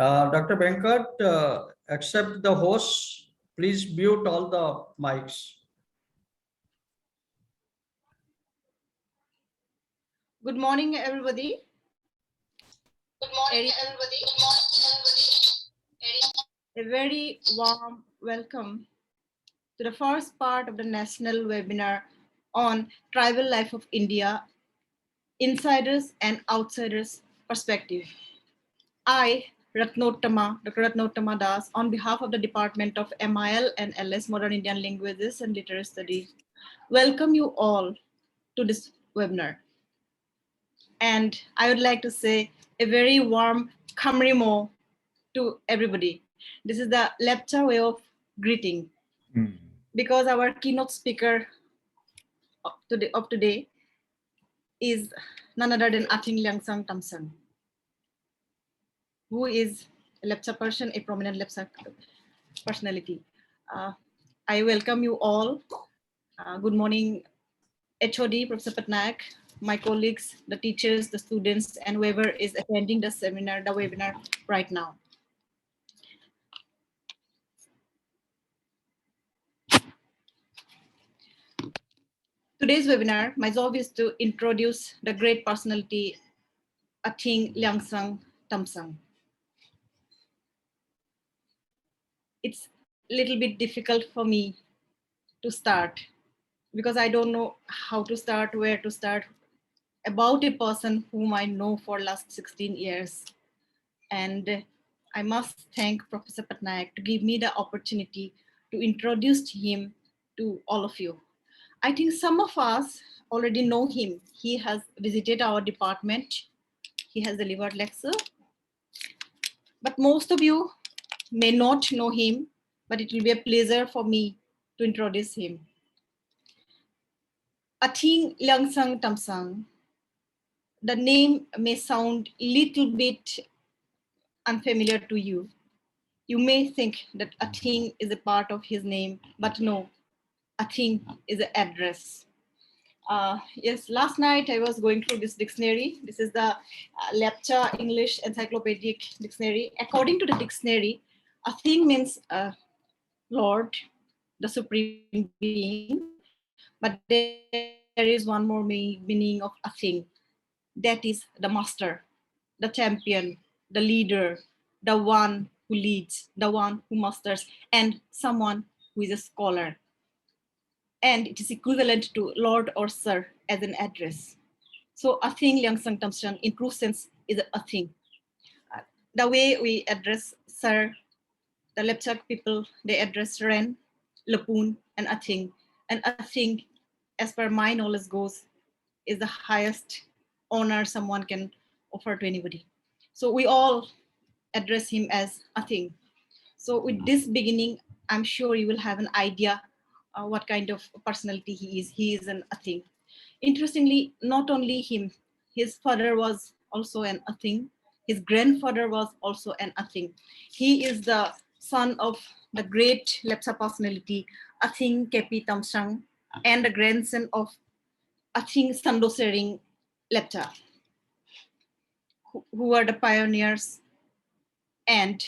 Dr. Venkat, accept the host. Please mute all the mics. Good morning, everybody. Good morning, everybody. Good morning, everybody. A very warm welcome to the first part of the national webinar on tribal life of India, insiders and outsiders perspective. I, Dr. Ratnottama Das, on behalf of the Department of MIL and LS Modern Indian Languages and Literary Studies, welcome you all to this webinar. And I would like to say a very warm Kamrimo to everybody. This is the lecture way of greeting, because our keynote speaker of today is none other than Ating Liangsang Tamsang, who is a lecture person, a prominent lecture personality. I welcome you all. Good morning, HOD, Professor Patnaik, my colleagues, the teachers, the students, and whoever is attending the seminar, the webinar right now. Today's webinar, my job is to introduce the great personality, Ating Liangsang Tamsang. It's a little bit difficult for me to start because I don't know how to start, where to start about a person whom I know for last 16 years. And I must thank Professor Patnaik to give me the opportunity to introduce him to all of you. I think some of us already know him. He has visited our department. He has delivered lecture. But most of you may not know him, but it will be a pleasure for me to introduce him. Ating Liangsang Tamsang. The name may sound a little bit unfamiliar to you. You may think that Ating is a part of his name, but no, Ating is an address. Yes, last night I was going through this dictionary. This is the Lepcha English Encyclopedic Dictionary. According to the dictionary, Ating means Lord, the Supreme Being, but there is one more meaning of Ating. That is the master, the champion, the leader, the one who leads, the one who masters, and someone who is a scholar. And it is equivalent to Lord or Sir as an address. So Ating Liangsang Tamsang in true sense is Ating. The way we address Sir, the Lepchak people, they address Ren, Lapun, and Ating. And Ating, as per my knowledge goes, is the highest honor someone can offer to anybody. So we all address him as Ating. So with this beginning, I'm sure you will have an idea what kind of personality he is. He is an Ating. Interestingly, not only him, his father was also an Ating. His grandfather was also an Ating. He is the son of the great Lepcha personality, Ating Kepi Tamsang, and the grandson of Ating Sandosering Lepcha, who were the pioneers and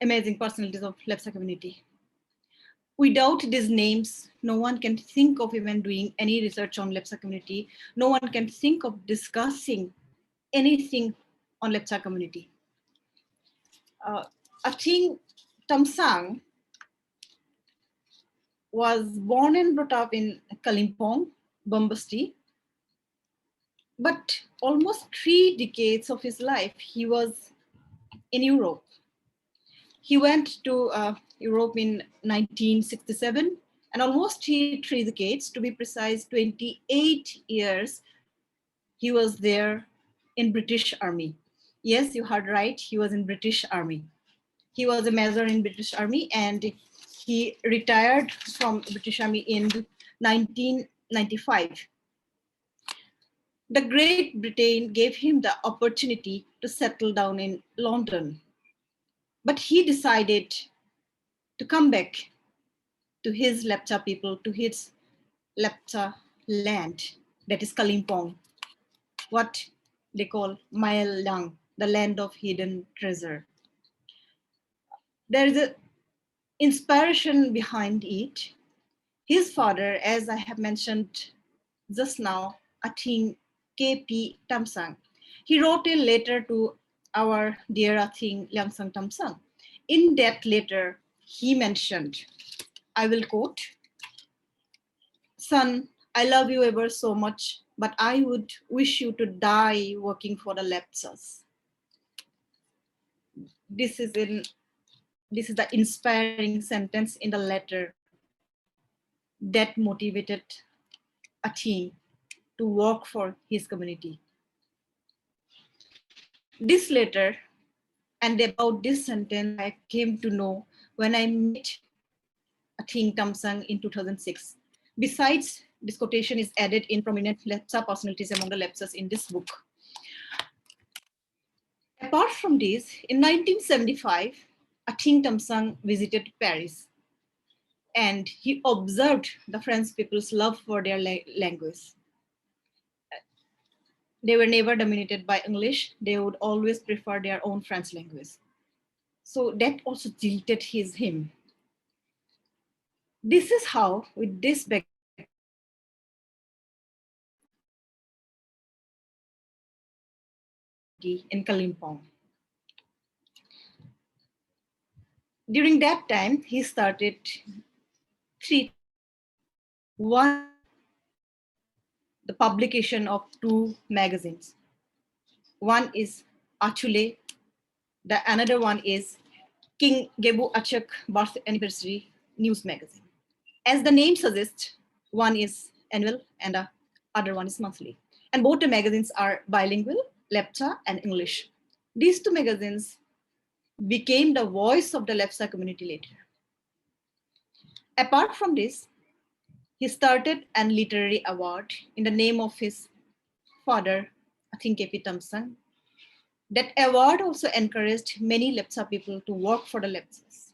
amazing personalities of Lepcha community. Without these names, no one can think of even doing any research on Lepcha community. No one can think of discussing anything on Lepcha community. Ating Tamsang was born and brought up in Kalimpong, Bombasti, but almost 3 decades of his life, he was in Europe. He went to Europe in 1967, and almost 3 decades, to be precise, 28 years, he was there in British Army. Yes, you heard right, he was in British Army. He was a major in British Army, and he retired from British Army in 1995. The Great Britain gave him the opportunity to settle down in London, but he decided to come back to his Lepcha people, to his Lepcha land, that is Kalimpong, what they call Maelang, the land of hidden treasure. There is an inspiration behind it. His father, as I have mentioned just now, Athing K.P. Tamsang, he wrote a letter to our dear Athing Lyangsang Tamsang. In that letter, he mentioned, I will quote, "Son, I love you ever so much, but I would wish you to die working for the Lepsas." This is the inspiring sentence in the letter that motivated Athing to work for his community. This letter and about this sentence I came to know when I met Athing Tamsang in 2006. Besides, this quotation is added in prominent Lepsa personalities among the Lepsas in this book. Apart from this, in 1975, Athing Tamsang visited Paris and he observed the French people's love for their language. They were never dominated by English. They would always prefer their own French language. So that also jilted him. This is how, with this background, in Kalimpong. During that time, he started the publication of 2 magazines. One is Achule, the another one is King Gebu Achak Birth Anniversary News Magazine. As the name suggests, one is annual and the other one is monthly. And both the magazines are bilingual, Lepcha and English. These 2 magazines became the voice of the Lepcha community later. Apart from this, he started an literary award in the name of his father, Athing K.P. Tamsang. That award also encouraged many Lepcha people to work for the Lepchas.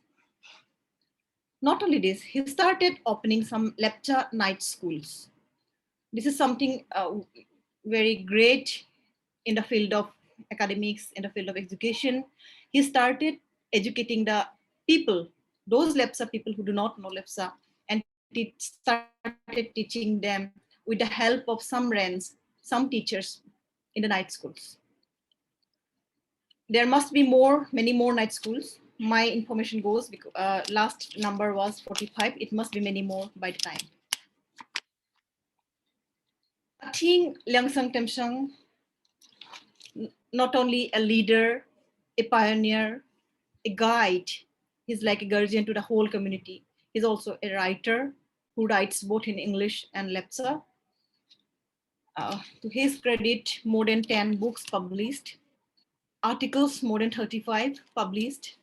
Not only this, he started opening some Lepcha night schools. This is something very great in the field of academics, in the field of education. He started educating the people, those Lepcha people who do not know Lepcha, and started teaching them with the help of some RENs, some teachers in the night schools. There must be many more night schools. My information goes, because last number was 45. It must be many more by the time. Athing Lyangsang Tamsang, not only a leader, a pioneer, a guide, he's like a guardian to the whole community. He's also a writer who writes both in English and Lepcha. To his credit, more than 10 books published, articles more than 35 published.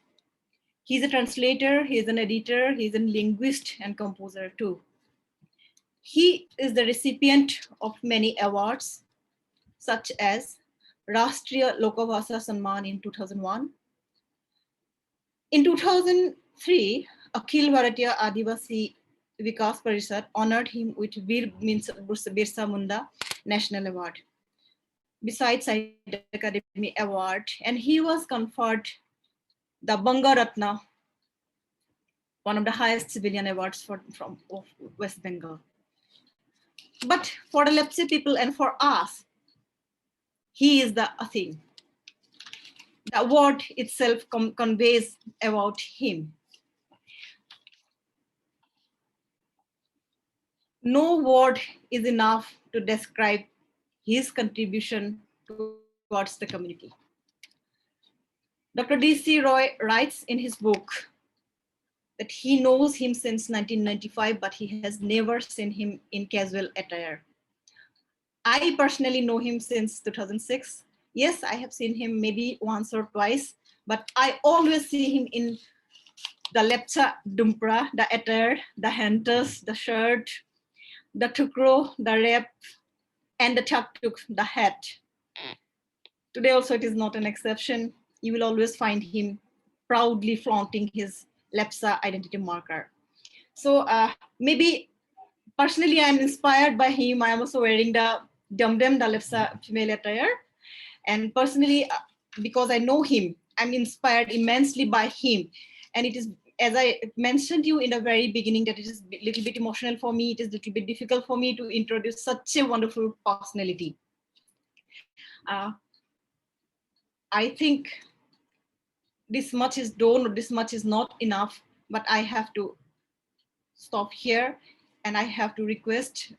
He's a translator, he's an editor, he's a linguist and composer too. He is the recipient of many awards, such as Rashtriya Lokabhasha Samman in 2001. In 2003, Akhil Bharatiya Adivasi Vikas Parishad honored him with Veer Birsa Munda National Award, besides Sahitya Academy Award, and he was conferred the Banga Ratna, one of the highest civilian awards from West Bengal. But for the Lepcha people and for us, he is the Athing. The word itself conveys about him. No word is enough to describe his contribution towards the community. Dr. D.C. Roy writes in his book that he knows him since 1995, but he has never seen him in casual attire. I personally know him since 2006. Yes, I have seen him maybe once or twice, but I always see him in the Lepcha Dumpra, the attire, the hunters, the shirt, the tukro, the rep, and the taktuk, the hat. Today also it is not an exception. You will always find him proudly flaunting his Lepcha identity marker. So maybe personally I'm inspired by him. I am also wearing the Dumdem, the Lepcha female attire. And personally, because I know him. I'm inspired immensely by him. And it is, as I mentioned you in the very beginning, that it is a little bit emotional for me. It is a little bit difficult for me to introduce such a wonderful personality. I think this much is done, or this much is not enough, but I have to stop here, and I have to request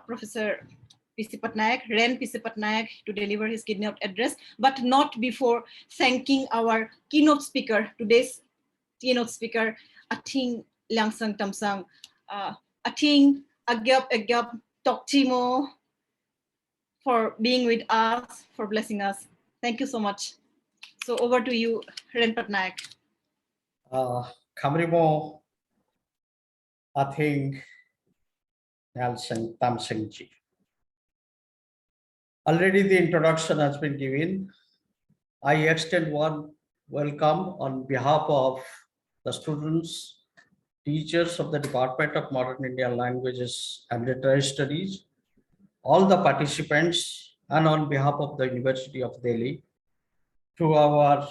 Professor P.C. Patnaik, Ren P.C. Patnaik, to deliver his keynote address, but not before thanking our keynote speaker, today's keynote speaker, Ating Langsang Tamsang. Ating Agyap Tokchimo, for being with us, for blessing us. Thank you so much. So over to you, Ren Patnaik. Kamrimo, Ating Langsang Tamsang ji. Already the introduction has been given. I extend one welcome on behalf of the students, teachers of the Department of Modern Indian Languages and Literary Studies, all the participants, and on behalf of the University of Delhi, to our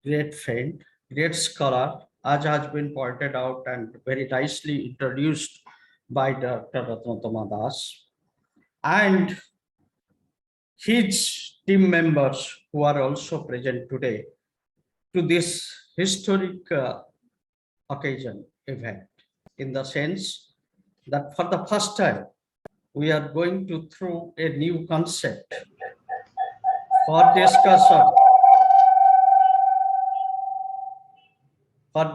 great friend, great scholar, as has been pointed out and very nicely introduced by Dr. Ratnatama Das, and his team members who are also present today to this historic occasion event, in the sense that for the first time we are going to through a new concept for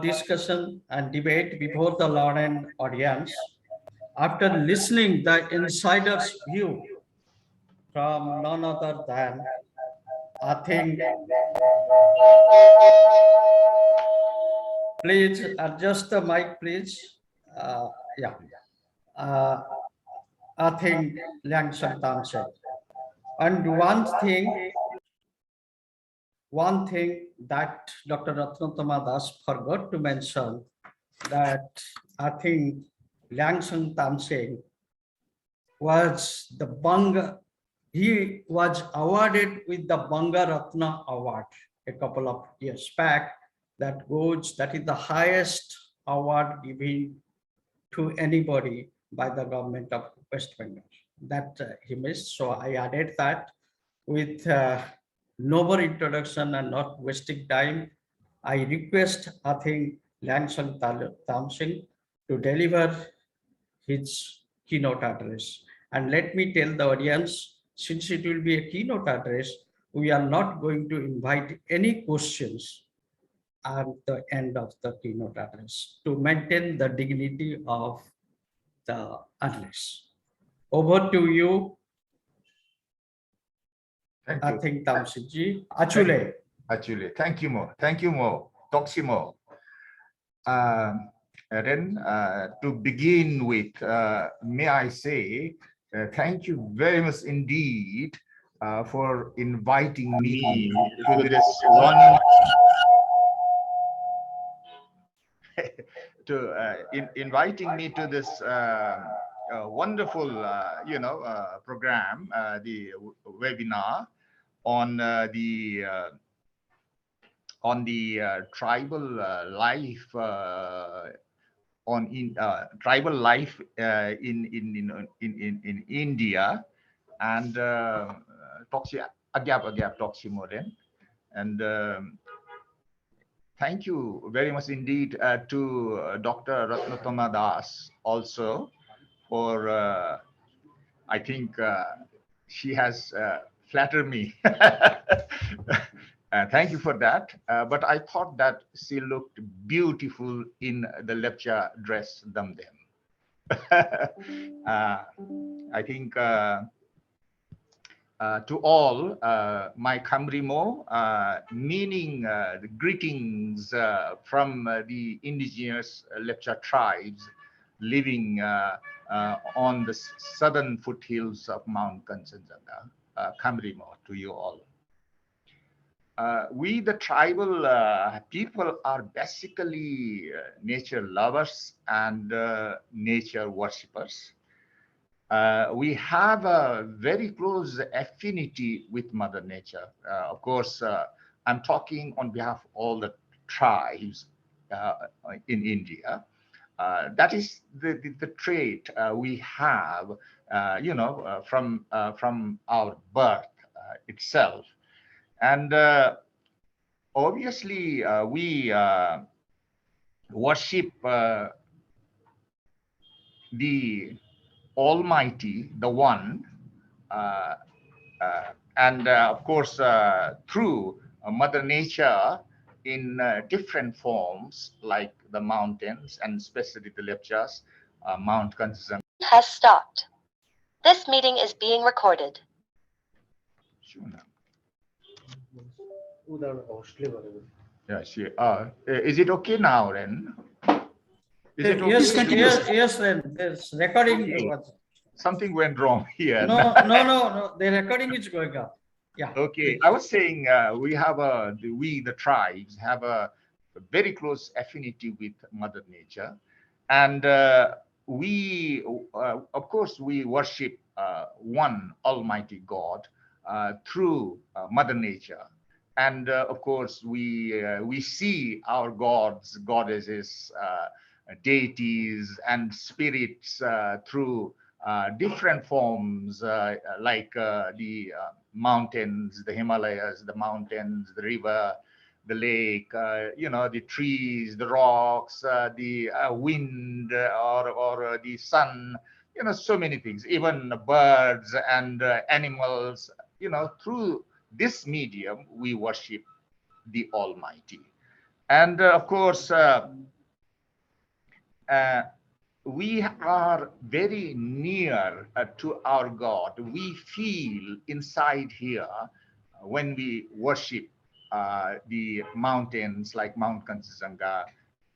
discussion and debate before the learned audience, after listening the insider's view from none other than, I think, please adjust the mic, please. Yeah. I think Liang Shangtam said. And one thing that Dr. Ratnatama Das forgot to mention, that I think Liang Shangtam Singh was the Banga, he was awarded with the Banga Ratna Award a couple of years back. That is the highest award given to anybody by the government of West Bengal. That he missed. So I added that. With no more introduction and not wasting time, I request Athing Langsang Tamsing to deliver his keynote address. And let me tell the audience, since it will be a keynote address, we are not going to invite any questions at the end of the keynote address to maintain the dignity of the address. Over to you. Thank I you. think Tamsiji. Achule. Achule. Thank you, Mo. Thank you, Mo. Toximo. Ren, to begin with, may I say thank you very much indeed for inviting me to this one inviting me to this wonderful program, the webinar on the tribal life tribal life in India, and Toxi Moren. And thank you very much indeed to Dr. Ratnatama Das also for I think she has flattered me. Thank you for that. But I thought that she looked beautiful in the lecture dress. I think to all, my Kamrimo, meaning the greetings from the indigenous lecture tribes living on the southern foothills of Mount Kanchenjunga. Kamrimo to you all. We, the tribal people, are basically nature lovers and nature worshippers. we have a very close affinity with Mother Nature. Of course, I'm talking on behalf of all the tribes in India. That is the trait we have, from our birth itself. And obviously, we worship the Almighty, the One, uh, and of course, through Mother Nature in different forms, like the mountains, and especially the lepchas, Mount Kanchenjunga. Has stopped. This meeting is being recorded. Yeah, sure. Is it okay now, then? Is it okay? Yes, then there's recording. Okay. Something went wrong here. No. The recording is going on. Yeah. Okay, please. I was saying we have the tribes have a very close affinity with Mother Nature, and we, of course, we worship one Almighty God through Mother Nature, and of course we see our gods, goddesses, deities, and spirits through different forms, like the mountains, the Himalayas, the mountains, the river, the lake, the trees, the rocks, the wind, or the sun, so many things, even birds and animals, through this medium, we worship the Almighty. And of course, we are very near to our God. We feel inside here when we worship the mountains like Mount Kanchenjunga,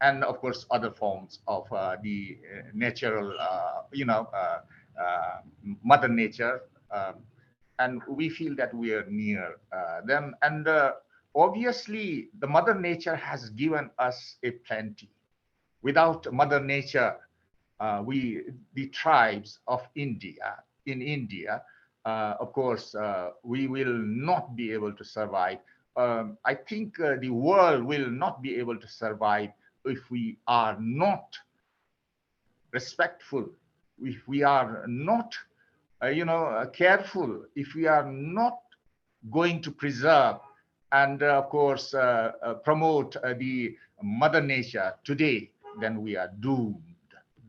and of course other forms of the natural, Mother Nature, and we feel that we are near them. And obviously, the Mother Nature has given us a plenty. Without Mother Nature, the tribes of India, of course, we will not be able to survive. I think the world will not be able to survive if we are not respectful, if we are not, careful, if we are not going to preserve and, of course, promote the Mother Nature today, then we are doomed.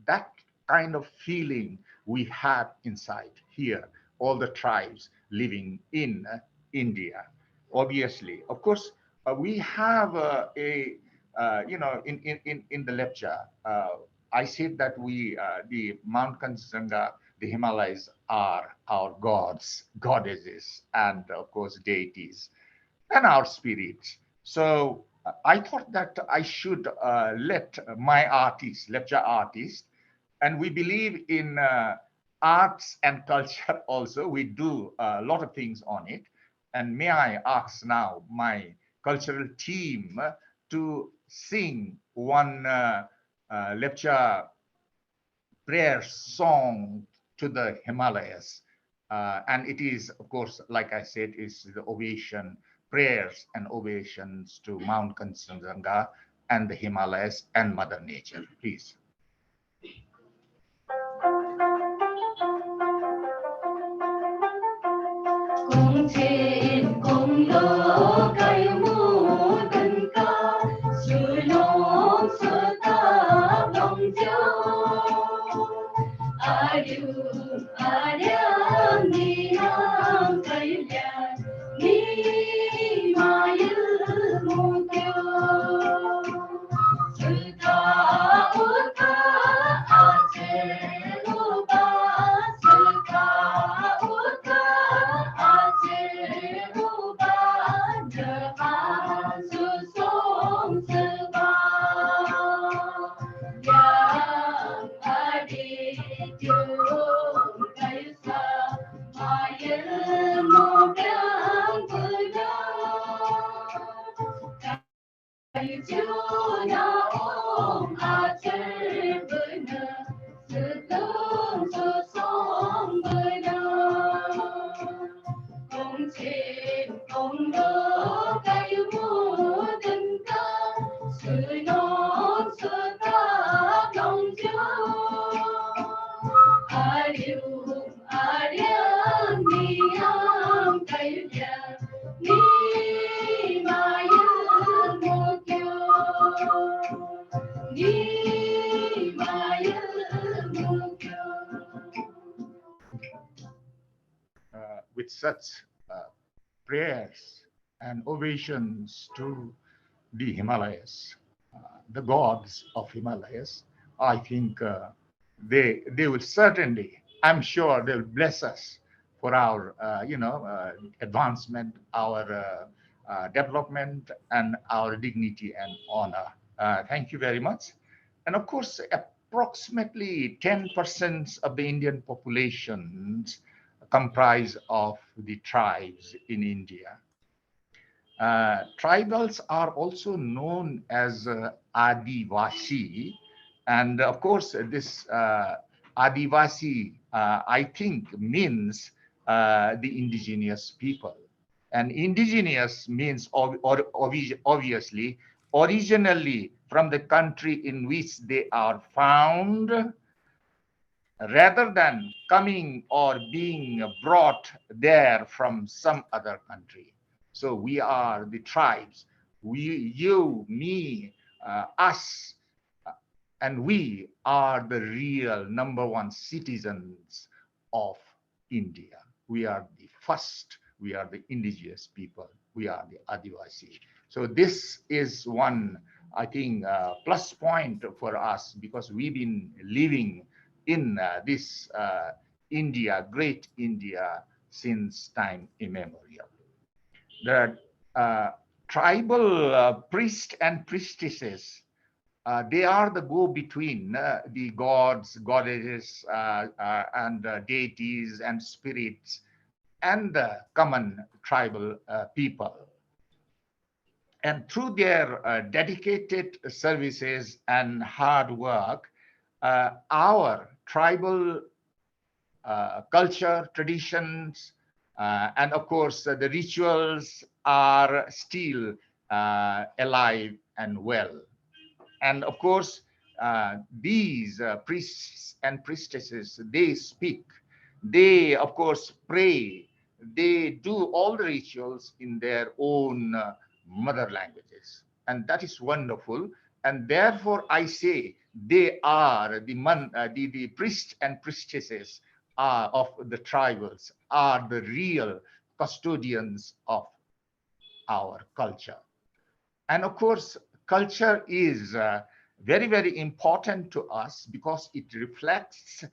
That kind of feeling we have inside here, all the tribes living in India. Obviously, of course, we have in the lecture, I said that the Mount Kanchenjunga, the Himalayas are our gods, goddesses, and of course deities, and our spirits. So I thought that I should let my artists, lecture artists, and we believe in arts and culture also. We do a lot of things on it. And may I ask now my cultural team to sing one lecture prayer song to the Himalayas. And it is, of course, like I said, is the ovation, prayers and ovations to Mount Kanchenjunga and the Himalayas and Mother Nature. Please. such prayers and ovations to the Himalayas, the gods of Himalayas. I think they will certainly, I'm sure they'll bless us for our advancement, our development, and our dignity and honor. Thank you very much. And of course, approximately 10% of the Indian population comprise of the tribes in India. Tribals are also known as Adivasi, and of course this Adivasi I think means the indigenous people, and indigenous means obviously originally from the country in which they are found, rather than coming or being brought there from some other country. So we are the tribes, you, me, us, and we are the real #1 citizens of India. We are the first, we are the indigenous people, we are the Adivasi. So this is one, I think, plus point for us, because we've been living in this India, great India, since time immemorial. The tribal priests and priestesses, they are the go-between the gods, goddesses, and deities and spirits, and the common tribal people. And through their dedicated services and hard work, our tribal culture, traditions, and of course the rituals are still alive and well. And of course these priests and priestesses, they speak, they of course pray, they do all the rituals in their own mother languages, and that is wonderful. And therefore I say they are the priests and priestesses of the tribals, are the real custodians of our culture. And of course culture is very, very important to us, because it reflects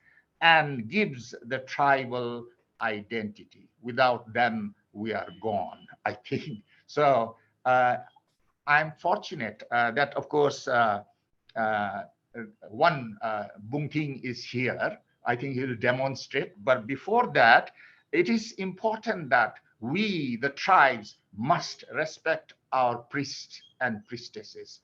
and gives the tribal identity. Without them we are gone, I think. So I'm fortunate that of course one Bungting is here. I think he'll demonstrate. But before that, it is important that we, the tribes, must respect our priests and priestesses,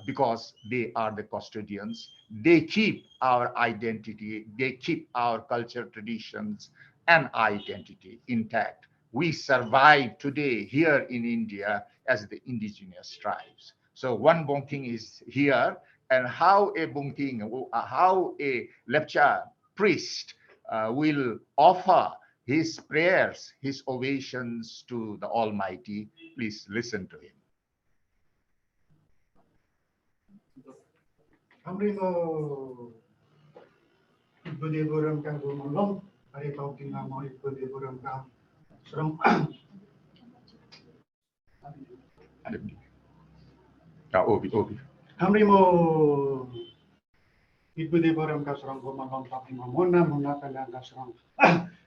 because they are the custodians. They keep our identity, they keep our culture, traditions, and identity intact. We survive today here in India as the indigenous tribes. So one Bungting is here, and how a Bungting, how a Lepcha priest will offer his prayers, his ovations to the Almighty. Please listen to him. Amrimo Budeburam ka gumulong, ari tao tinamo Budeburam ka serong. Amrimo Budeburam ka serong gumulong tapi mona kala ka serong.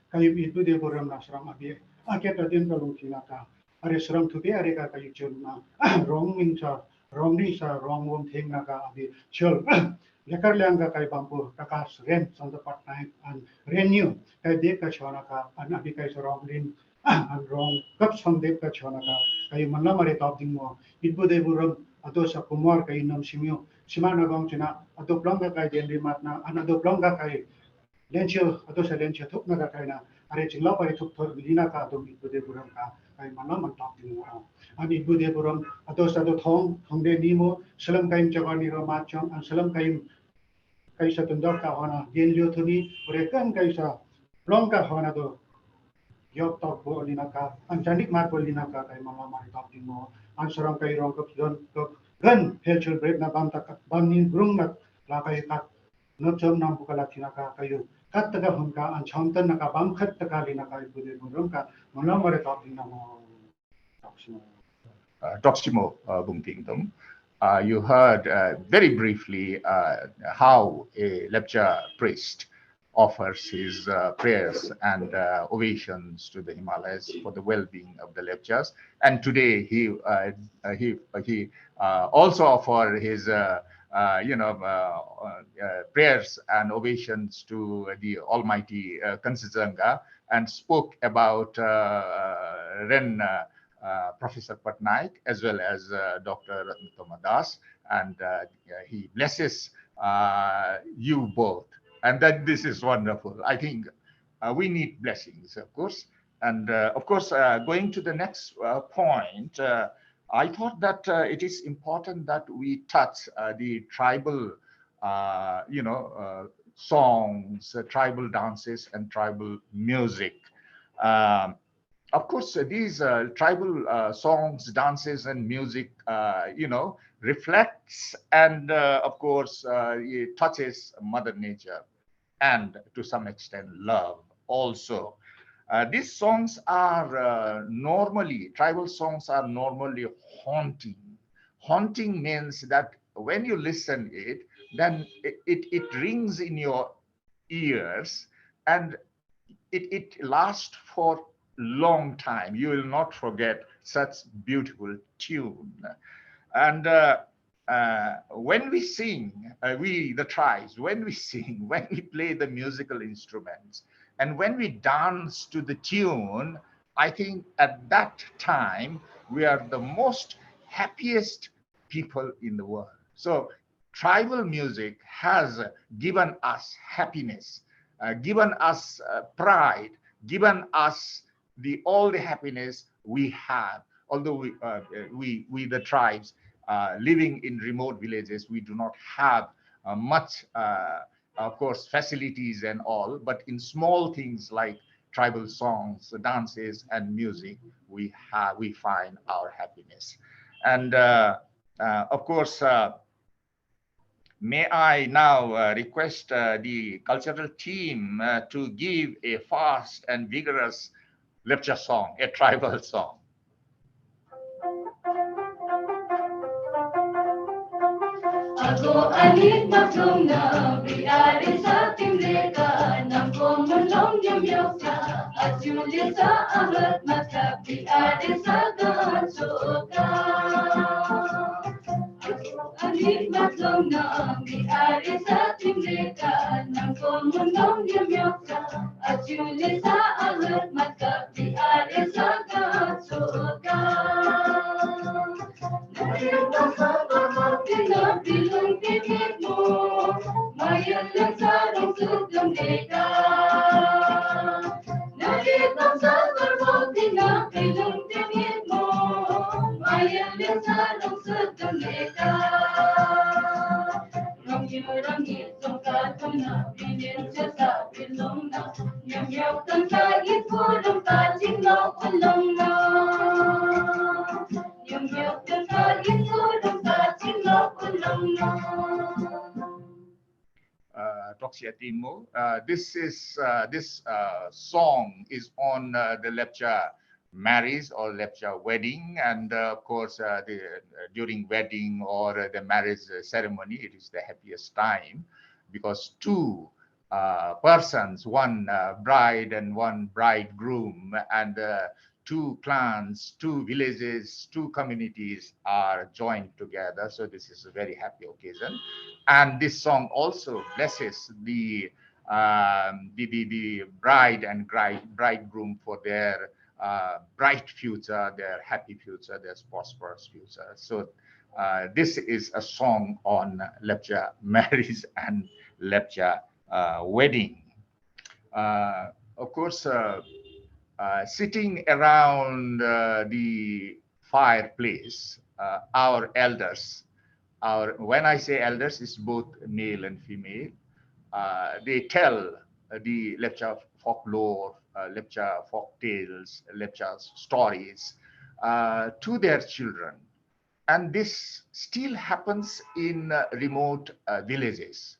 Kayu Budeburam na serong abi aket adin kalung tinaka. Ari serong tubi ari ka kayu chunna rong mincha rong ni sa rong wong thing naka abi chul. Lekar lianga kai bampu kakas ren santa patnai an renew kai de ka chona ka an abi kai rong lin an rong kap samde ka chona ka kai manna mare top ding mo Budeburam ado sa kumar kai nam simyo simana gong china ado plonga kai den rimat na an ado plonga kai lencho ado sa lencho thuk na ka kai na are chingla pare thuk thor bilina ka ado Budeburam ka kai manna man top ding mo an Budeburam ado sa do thong de nimo salam kaim chagani ro mat chong an salam kaim kaisa tundok ka hona den lio thuni rekan kaisa plonga hona do yok tok bo lina ka an janik mat bo lina ka kai manna man top ding mo an sarang kai rong kap don kap gan helchul break na bam tak bam nin brung na la kai kat no chom nam bukala thina ka kayu kat taka hunka an chontan naka bam khat taka li naka ibu de burum ka mula mare topping na mo Toximo Bungtingtum. You heard very briefly how a lecture priest offers his prayers and ovations to the Himalayas for the well-being of the lectures. And today he also offer his prayers and ovations to the Almighty Kansizanga and spoke about Ren. Professor Patnaik as well as Dr. Ratnatama Das, and he blesses you both, and that this is wonderful. I think we need blessings, of course, and of course, going to the next point, I thought that it is important that we touch the tribal, songs, tribal dances, and tribal music. Of course, these tribal songs, dances, and music, reflects and, of course, it touches Mother Nature and to some extent love also. These songs are tribal songs are normally haunting. Haunting means that when you listen it, then it rings in your ears and it lasts for long time. You will not forget such beautiful tune. And when we sing, we the tribes, when we sing, when we play the musical instruments, and when we dance to the tune, I think at that time we are the most happiest people in the world. So tribal music has given us happiness, given us pride, given us all the happiness we have. Although we the tribes living in remote villages, we do not have much, of course, facilities and all. But in small things like tribal songs, dances, and music, we find our happiness. And of course, may I now request the cultural team to give a fast and vigorous lecture song, a tribal song. Ako alit matlong na biari sa timleka ng pumulong yamyoka at yuli sa alat mata biari sa gansuka. Ako alit matlong na biari sa timleka ng pumulong yamyoka at yuli sa alat mata biari sa gansuka. Pinapilong tinig mo, mayan lang sarang sugong deka. Nakitang sa barbo, pinapilong tinig mo, mayan lang sarang sugong deka. Rangi-rangi itong katong na, pinin siya sa pilong na, yam-yaw kang kahit pulong kasing na kulong na. Yam-yaw kang kahit pulong kasing na kulong na. Toxiatimo, this song is on the lecture marriage or lecture wedding, and of course during wedding or the marriage ceremony, it is the happiest time because two persons, one bride and one bridegroom, and two clans, two villages, two communities are joined together. So this is a very happy occasion, and this song also blesses the bride and bridegroom for their bright future, their happy future, their prosperous future. So this is a song on lecture marriage and lecture wedding. Of course, sitting around the fireplace, our elders, when I say elders, it's both male and female, they tell the lecture folklore, lecture folk tales, lecture stories to their children. And this still happens in remote villages.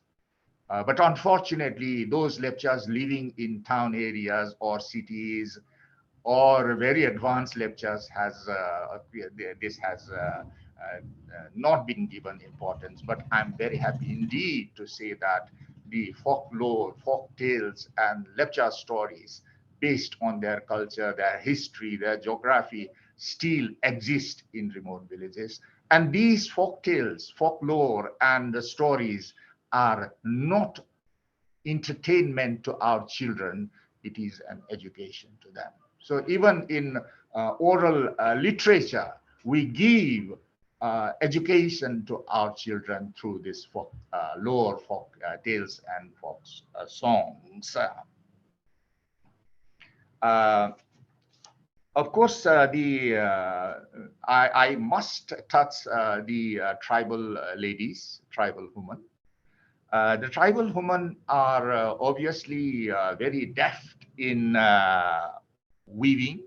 But unfortunately, those lepchas living in town areas or cities or very advanced lepchas this has not been given importance. But I'm very happy indeed to say that the folklore, folk tales, and lepcha stories based on their culture, their history, their geography still exist in remote villages. And these folk tales, folklore, and the stories are not entertainment to our children, it is an education to them. So even in oral literature, we give education to our children through this folk lore, folk tales, and folk songs. Of course, I must touch the tribal ladies, tribal women. The tribal women are obviously very deft in weaving.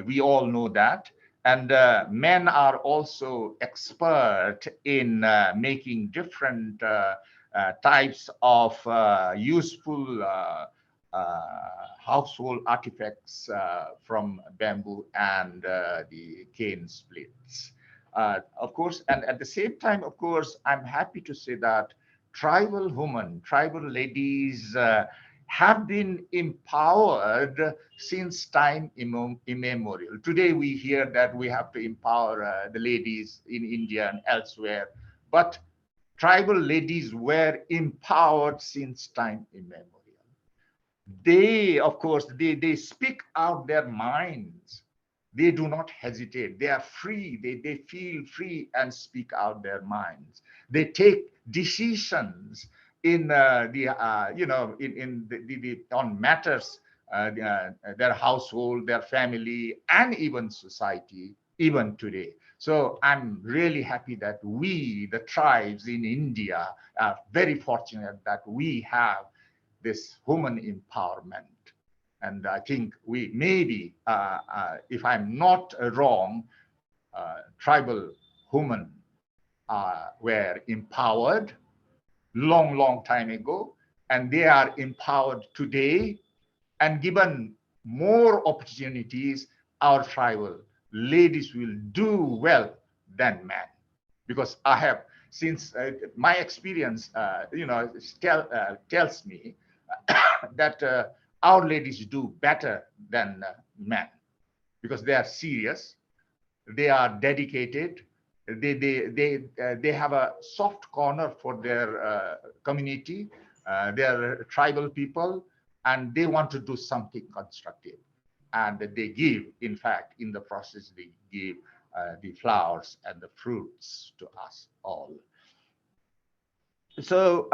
We all know that. And men are also expert in making different types of useful household artifacts from bamboo and the cane splits. Of course, and at the same time, of course, I'm happy to say that tribal women, tribal ladies have been empowered since time immemorial. Today we hear that we have to empower the ladies in India and elsewhere, but tribal ladies were empowered since time immemorial. They, of course, they speak out their minds. They do not hesitate. They are free. They feel free and speak out their minds. They take decisions in on matters, their household, their family, and even society, even today. So I'm really happy that we, the tribes in India, are very fortunate that we have this woman empowerment. And I think we maybe, if I'm not wrong, tribal women were empowered long time ago, and they are empowered today, and given more opportunities, our tribal ladies will do well than men. Because I have, since my experience, tells me that our ladies do better than men, because they are serious, they are dedicated, they have a soft corner for their community, their tribal people, and they want to do something constructive. And they give, in fact, in the process, they give the flowers and the fruits to us all. So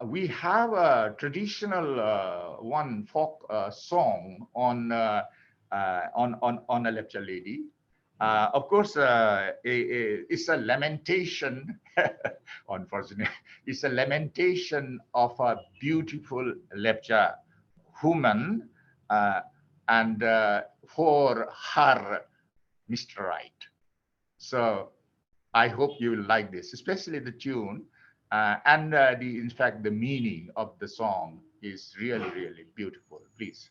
we have a traditional one folk song on a lepcha lady. Of course, it's a lamentation. Unfortunately, it's a lamentation of a beautiful lepcha woman and for her Mr. Right. So I hope you will like this, especially the tune. And in fact, the meaning of the song is really, really beautiful. Please.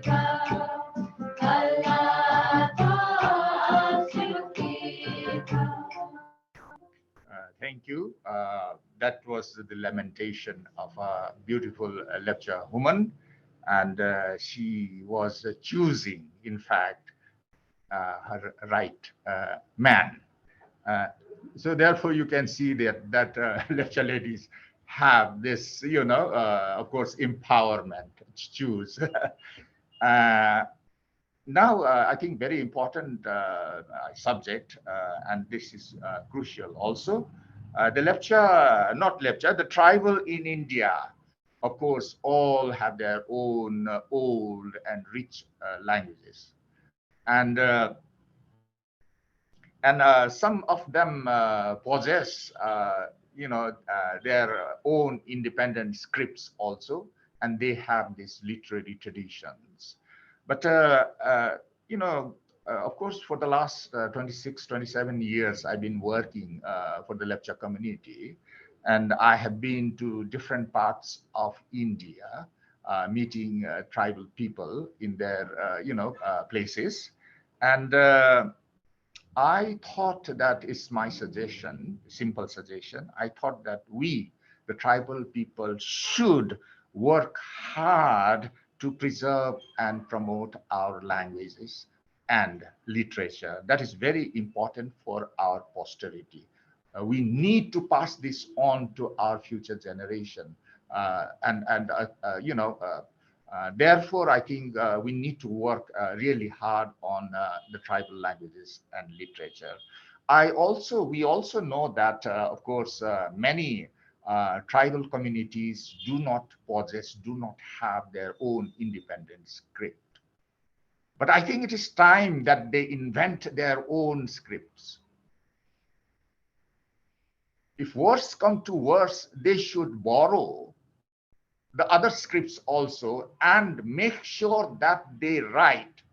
ka, Allah to asyuti ka. Thank you. That was the lamentation of a beautiful lecture woman, and she was choosing, in fact, her right man. So therefore, you can see that lecture ladies have this, of course, empowerment to choose. Now, I think very important subject, and this is crucial also. The tribal in India, of course, all have their own old and rich languages. And some of them possess, their own independent scripts also, and they have these literary traditions. But, of course, for the last 26, 27 years, I've been working for the lecture community, and I have been to different parts of India, meeting tribal people in their, places. And I thought that is my suggestion, simple suggestion. I thought that we, the tribal people, should work hard to preserve and promote our languages and literature. That is very important for our posterity. We need to pass this on to our future generation. Therefore, I think we need to work really hard on the tribal languages and literature. We also know that, of course, many tribal communities do not have their own independent script. But I think it is time that they invent their own scripts. If worse come to worse, they should borrow the other scripts also and make sure that they write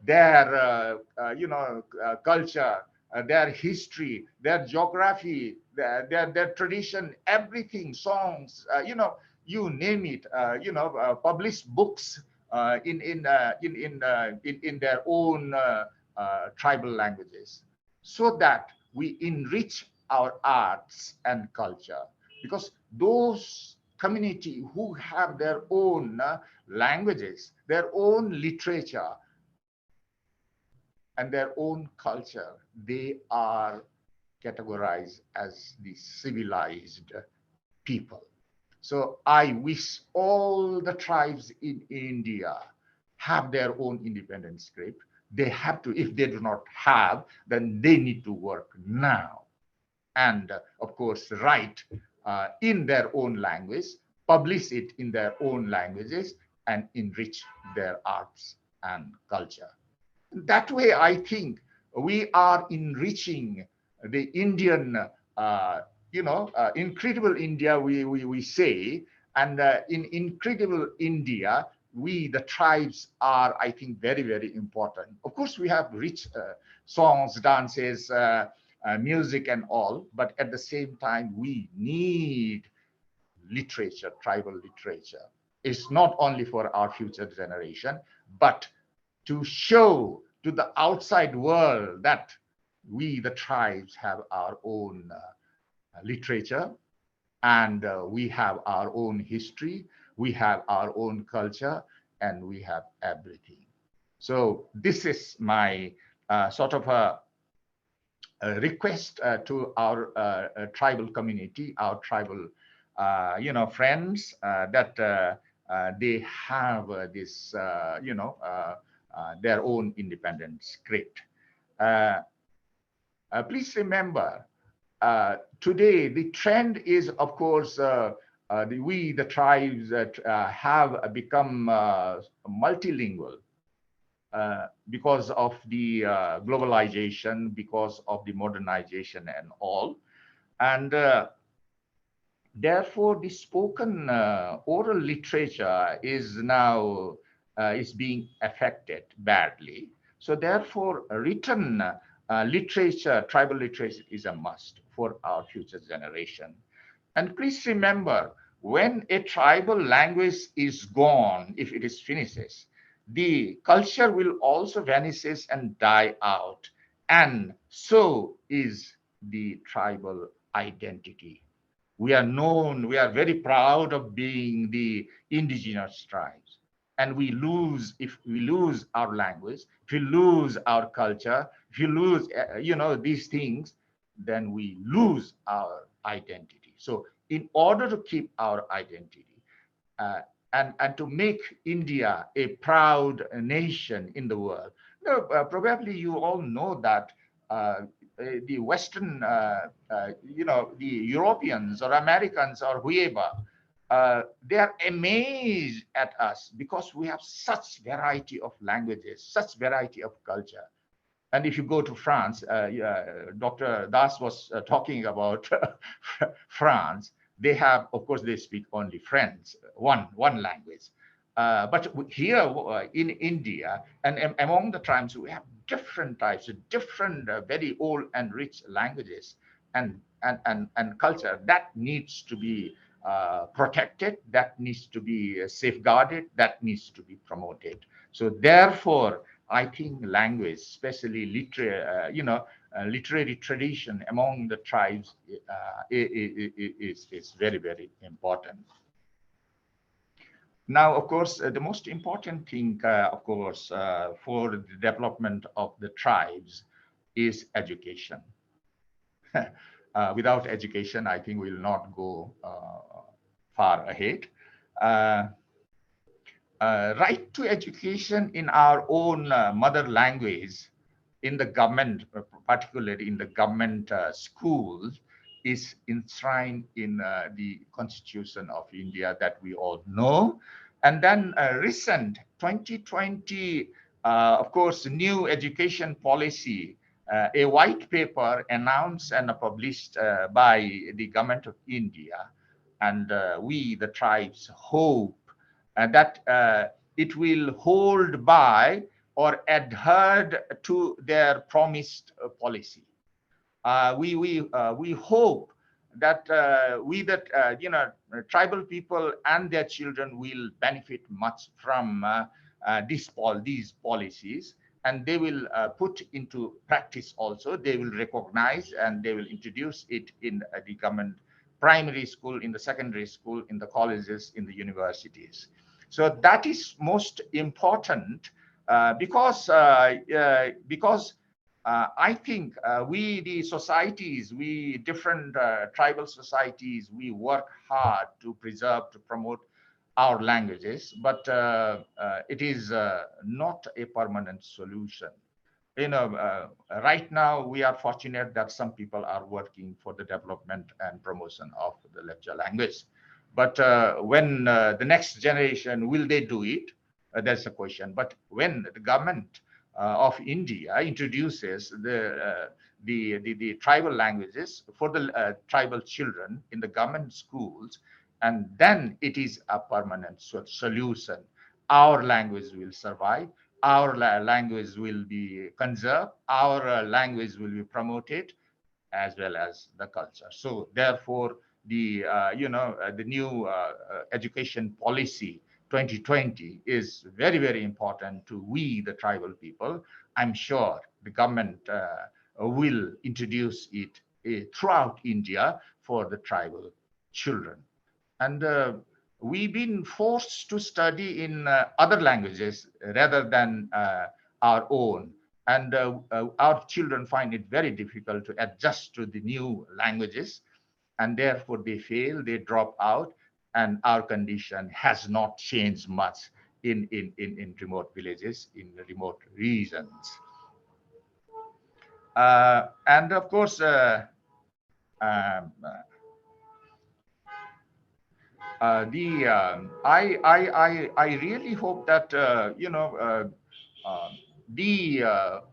their culture, their history, their geography, their tradition, everything, songs, you name it, publish books in their own tribal languages, so that we enrich our arts and culture. Because those community who have their own languages, their own literature, and their own culture, they are categorized as the civilized people. So I wish all the tribes in India have their own independent script. They have to, if they do not have, then they need to work now. And of course, write in their own language, publish it in their own languages, and enrich their arts and culture. That way, I think we are enriching the Indian, incredible India, we say, and in incredible India, we, the tribes, are, I think, very, very important. Of course, we have rich songs, dances, music and all, but at the same time, we need literature, tribal literature. It's not only for our future generation, but to show to the outside world that we, the tribes, have our own literature, and we have our own history, we have our own culture, and we have everything. So this is my sort of a request to our tribal community, our tribal friends, that they have this their own independent script. Please remember, today the trend is, of course, we, the tribes, that have become multilingual. Because of the globalization, because of the modernization and all. And therefore, the spoken oral literature is now is being affected badly. So therefore, written literature, tribal literature, is a must for our future generation. And please remember, when a tribal language is gone, if it is finishes, the culture will also vanishes and die out. And so is the tribal identity. We are known, we are very proud of being the indigenous tribes. And we lose, if we lose our language, if we lose our culture, if you lose, these things, then we lose our identity. So in order to keep our identity, uh, and to make India a proud nation in the world. Probably you all know that the Western, the Europeans or Americans or whoever, they are amazed at us because we have such variety of languages, such variety of culture. And if you go to France, Dr. Das was talking about France. They have, of course, they speak only French, one language. But here in India and among the tribes, we have different types, different, very old and rich languages and culture that needs to be protected, that needs to be safeguarded, that needs to be promoted. So therefore, I think language, especially literary tradition among the tribes is very, very important. Now, of course, the most important thing, of course, for the development of the tribes is education. Without education, I think we'll not go far ahead. Right to education in our own mother language in the government, particularly in the government schools, is enshrined in the Constitution of India that we all know. And then recent 2020, of course, new education policy, a white paper announced and published by the government of India. And we, the tribes, hope that it will hold by or adhere to their promised policy. We hope that tribal people and their children will benefit much from these policies, and they will put into practice also. They will recognize and they will introduce it in the government primary school, in the secondary school, in the colleges, in the universities. So that is most important because I think we, the societies, we different tribal societies, we work hard to preserve, to promote our languages, but it is not a permanent solution. Right now we are fortunate that some people are working for the development and promotion of the Lepcha language. But when the next generation, will they do it? That's a question. But when the government of India introduces the tribal languages for the tribal children in the government schools, and then it is a permanent solution. Our language will survive. Our language will be conserved. Our language will be promoted, as well as the culture. So therefore, the new education policy 2020 is very, very important to we, the tribal people. I'm sure the government will introduce it throughout India for the tribal children. And we've been forced to study in other languages rather than our own. And our children find it very difficult to adjust to the new languages, and therefore they fail, they drop out, and our condition has not changed much in remote villages, in remote regions. And of course, I really hope that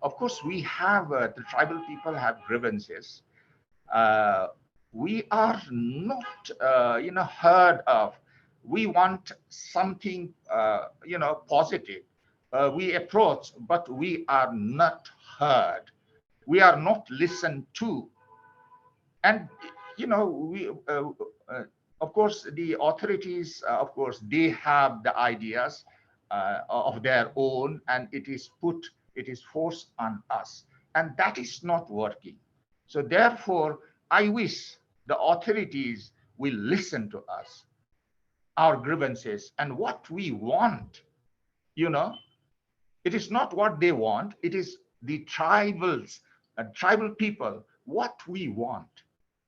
of course we have the tribal people have grievances. We are not heard of. We want something positive. We approach, but we are not heard. We are not listened to. And we of course the authorities, of course, they have the ideas, of their own, and it is forced on us, and that is not working. So therefore, I wish the authorities will listen to us, our grievances, and what we want. You know, it is not what they want, it is the tribal people, what we want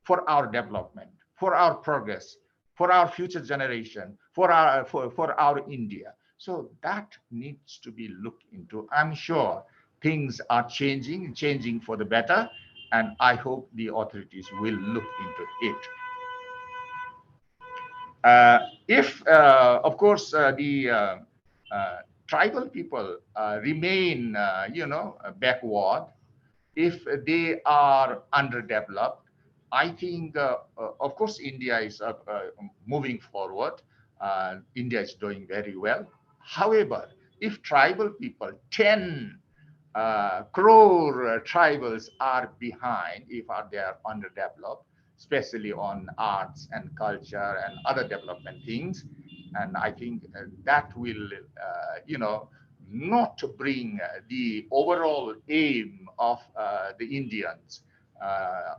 for our development, for our progress, for our future generation, for our India. So that needs to be looked into. I'm sure things are changing for the better, and I hope the authorities will look into it. If, of course, the tribal people remain, backward, if they are underdeveloped, I think, of course, India is moving forward. India is doing very well. However, if tribal people, 10 crore tribals are behind, if they are underdeveloped, especially on arts and culture and other development things, and I think that will, not bring the overall aim of the Indians,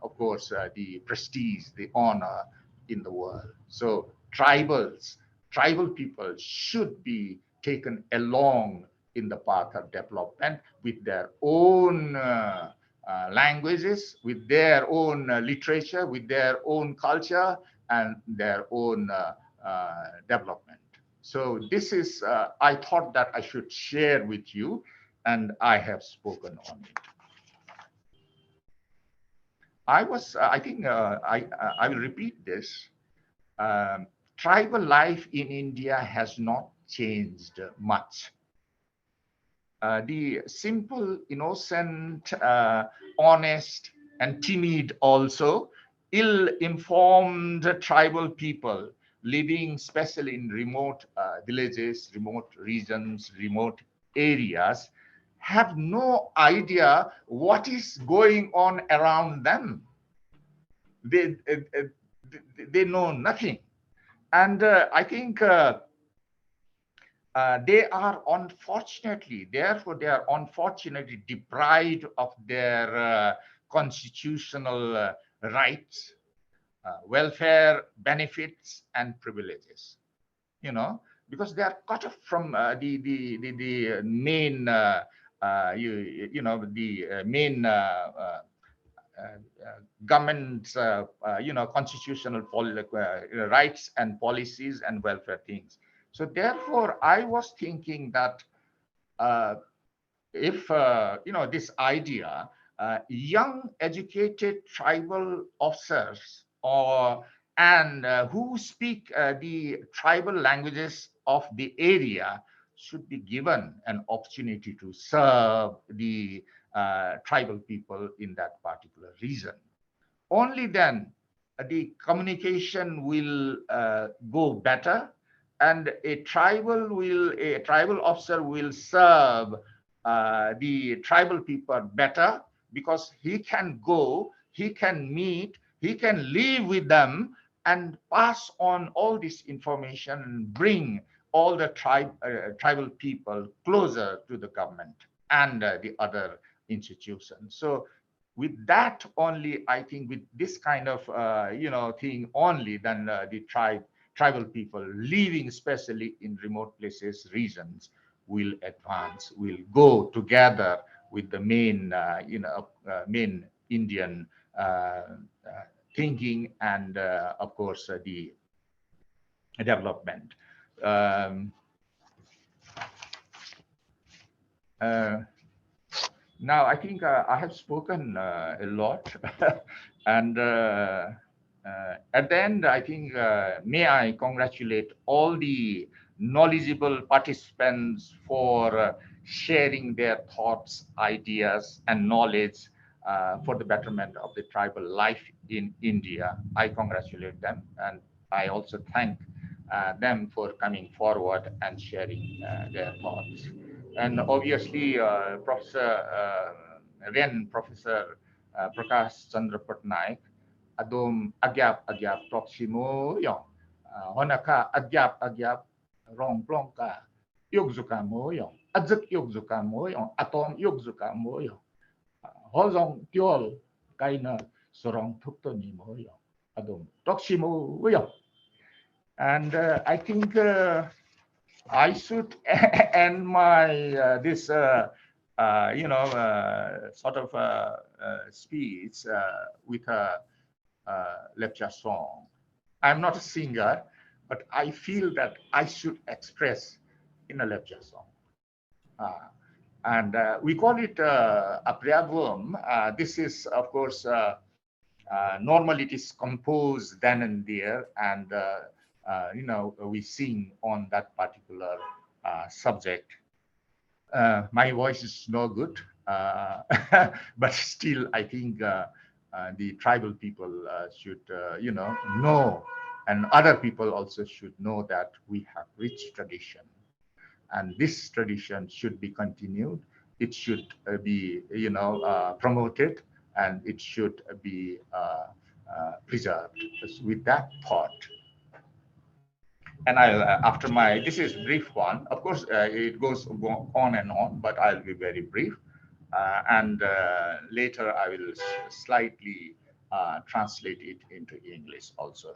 of course, the prestige, the honor in the world. So tribal people should be taken along in the path of development with their own languages, with their own literature, with their own culture, and their own development. So this is, I thought that I should share with you, and I have spoken on it. I think I will repeat this. Tribal life in India has not changed much. The simple, innocent, honest, and timid also, ill-informed tribal people living especially in remote villages, remote regions, remote areas, have no idea what is going on around them. They know nothing. And I think they are unfortunately deprived of their constitutional rights, welfare benefits, and privileges. Because they are cut off from the main, main government's, constitutional rights and policies and welfare things. So therefore, I was thinking that if, this idea, young educated tribal officers who speak the tribal languages of the area should be given an opportunity to serve the tribal people in that particular region. Only then the communication will go better, and a tribal officer will serve the tribal people better, because he can go, he can meet, he can live with them and pass on all this information and bring all the tribal people closer to the government and the other institutions. So with that only, I think with this kind of thing only, then the tribal people living especially in remote places, regions, will advance, will go together with the main main Indian thinking and of course the development. Now, I think I have spoken a lot, and at the end, I think, may I congratulate all the knowledgeable participants for sharing their thoughts, ideas, and knowledge for the betterment of the tribal life in India. I congratulate them, and I also thank them for coming forward and sharing their thoughts. And obviously, Professor Prakash Chandra Patnaik, adom agyap proximo yong, honaka agyap rong plong ka, 욕조가 뭐요? 아적 욕조가 뭐요? 아tom 욕조가 뭐요? 호종 띄올 까이나 소랑 톡더니 뭐요? 아동 떡시 뭐요? And I think I should end my this sort of speech with a lecture song. I'm not a singer, but I feel that I should express in a lecture song. And we call it a preavum. This is, of course, normally it is composed then and there, and we sing on that particular subject. My voice is no good, but still, I think the tribal people should, know, and other people also should know that we have rich tradition, and this tradition should be continued. It should be, promoted, and it should be preserved. With that thought. And I'll, after this is brief one, of course, it goes on and on, but I'll be very brief. And later I will slightly translate it into English also.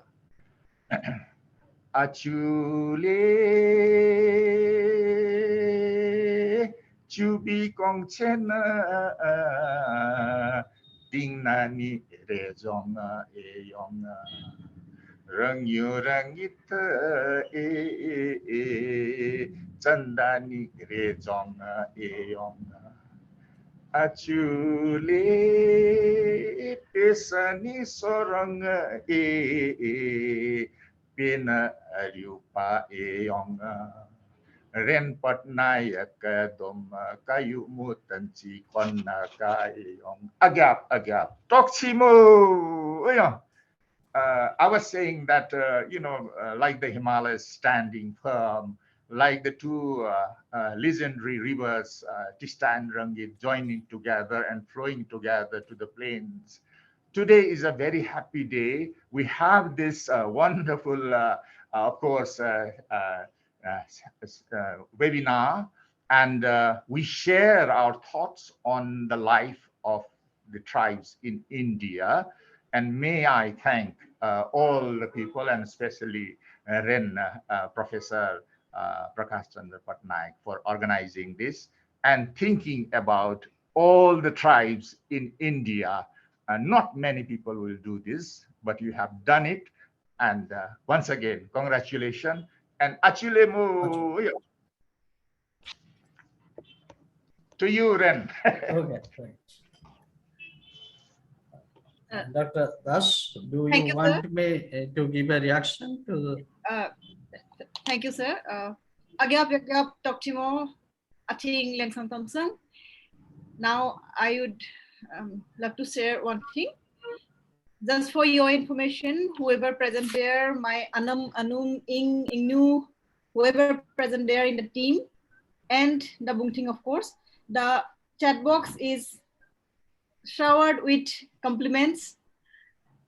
Achule chubi kong chena ding nani re zonga e yonga rang yu rang it chandani re zonga e yonga achule pesani soranga pina rupa e yonga ren patnayak dom kayu mutanchi konna kai yong agap toksimo. I was saying that like the Himalayas standing firm, like the two legendary rivers, Tista and Rangit, joining together and flowing together to the plains. Today is a very happy day. We have this wonderful, of course, webinar, and we share our thoughts on the life of the tribes in India. And may I thank all the people, and especially Professor Prakash Chandra Patnaik, for organizing this and thinking about all the tribes in India. Not many people will do this, but you have done it. And once again, congratulations. And Achilemu to you, Ren. Okay, right. Dr. Das, do Thank you you, want me to give a reaction to thank you, sir. Agyap Toktimo Ating Lengsang Thompson. Now I would love to share one thing. Just for your information, whoever present there, my Anum, Ing, Ingnu, whoever present there in the team, and the Bungting, of course, the chat box is showered with compliments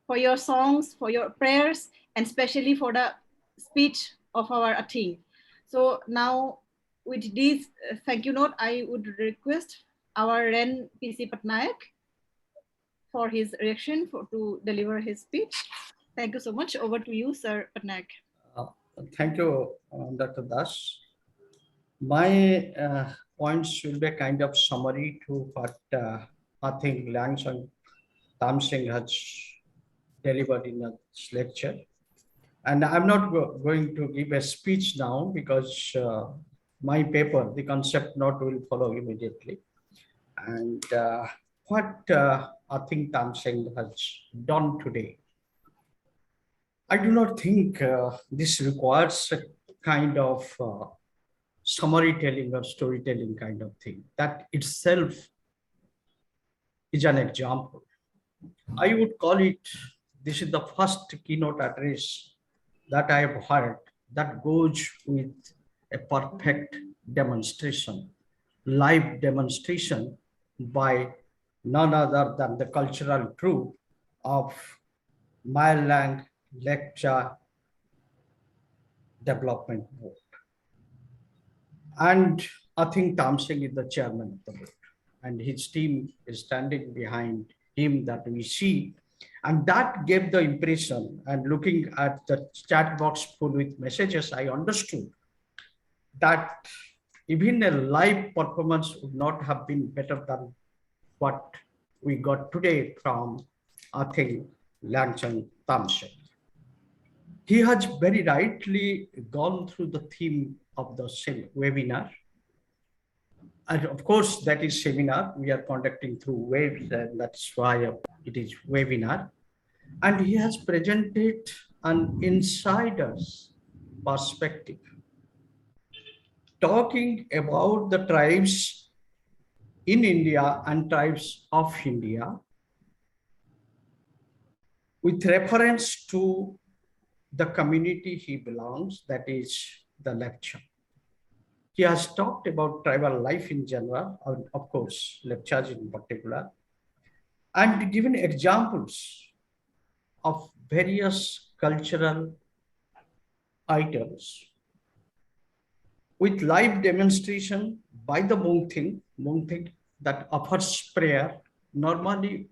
for your songs, for your prayers, and especially for the speech of our Ating. So now with this thank you note, I would request our Ren PC Patnaik for his reaction to deliver his speech. Thank you so much. Over to you, Sir Patnaik. Thank you, Dr. Das. My points should be a kind of summary to what I think Langsang Tamsing has delivered in this lecture. And I'm not going to give a speech now because my paper, the concept note, will follow immediately. And what I think Tamsing has done today, I do not think this requires a kind of summary telling or storytelling kind of thing. That itself is an example. I would call it, this is the first keynote address that I have heard that goes with a perfect demonstration, live demonstration by none other than the cultural group of Mailang Lecture Development Board. And I think Tamsing is the chairman of the board, and his team is standing behind him that we see. And that gave the impression, and looking at the chat box full with messages, I understood that even a live performance would not have been better than what we got today from, I think, Langchang Tamsing. He has very rightly gone through the theme of the same webinar. And of course, that is seminar we are conducting through waves, and that's why it is webinar. And he has presented an insider's perspective, talking about the tribes in India and tribes of India with reference to the community he belongs, that is the lecture. He has talked about tribal life in general, and of course, lectures in particular, and given examples of various cultural items with live demonstration by the Mungthing that offers prayer. Normally,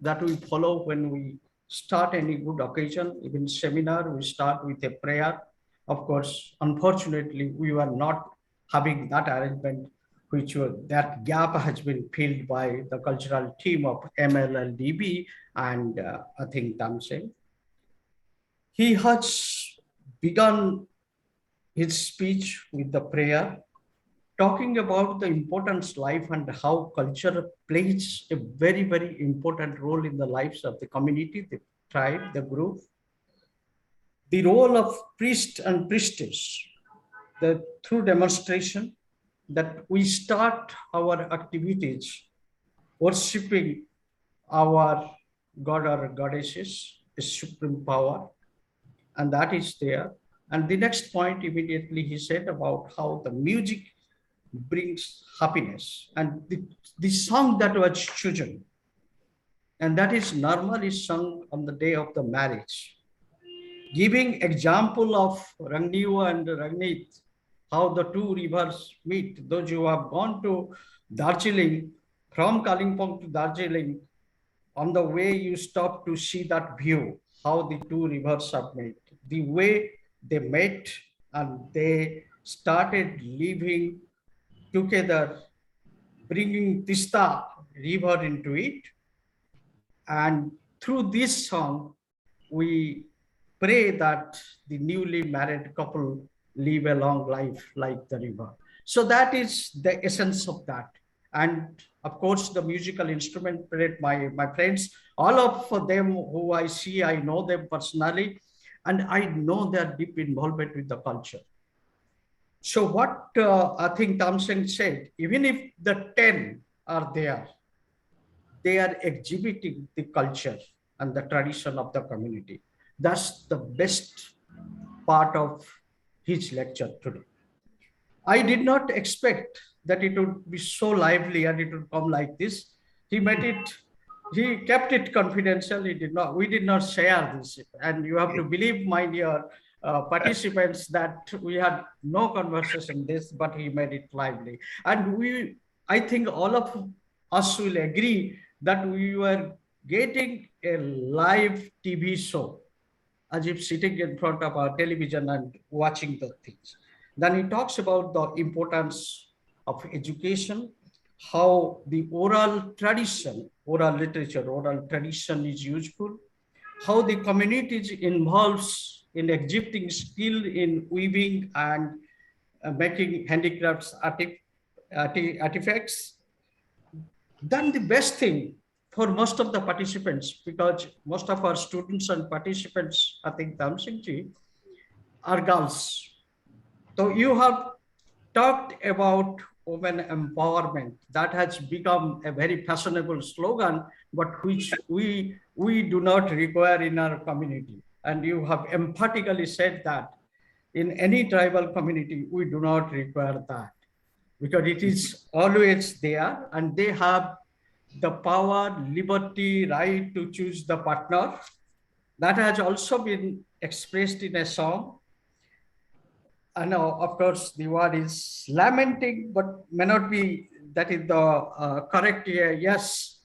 that we follow when we start any good occasion, even seminar, we start with a prayer. Of course, unfortunately, we were not having that arrangement, that gap has been filled by the cultural team of MLLDB and I think Tamsing. He has begun his speech with the prayer, talking about the importance life and how culture plays a very, very important role in the lives of the community, the tribe, the group. The role of priest and priestess, through demonstration, that we start our activities worshipping our god or goddesses, a supreme power, and that is there. And the next point, immediately he said about how the music brings happiness, and the song that was chosen, and that is normally sung on the day of the marriage, giving example of Rangniwa and Ragnit, how the two rivers meet. Those who have gone to Darjeeling, from Kalimpong to Darjeeling, on the way you stop to see that view, how the two rivers have met, the way they met, and they started living together, bringing Tista river into it. And through this song, we pray that the newly married couple live a long life like the river. So that is the essence of that. And of course, the musical instrument played, my friends, all of them who I see, I know them personally, and I know their deep involvement with the culture. So what I think Tamsing said, even if the 10 are there, they are exhibiting the culture and the tradition of the community. That's the best part of his lecture today. I did not expect that it would be so lively and it would come like this. He kept it confidential. We did not share this. And you have to believe, my dear participants, that we had no conversation this, but he made it lively. And I think all of us will agree that we were getting a live TV show, as if sitting in front of our television and watching the things. Then he talks about the importance of education, how the oral tradition, oral literature, oral tradition is useful, how the community involves in exhibiting skill in weaving and making handicrafts artifacts. Then the best thing for most of the participants, because most of our students and participants, I think Tamsing ji, are girls. So you have talked about women empowerment. That has become a very fashionable slogan, but which we do not require in our community. And you have emphatically said that in any tribal community, we do not require that, because it is always there, and they have the power, liberty, right to choose the partner. That has also been expressed in a song. I know, of course, the word is lamenting, but may not be that is the correct. Yes,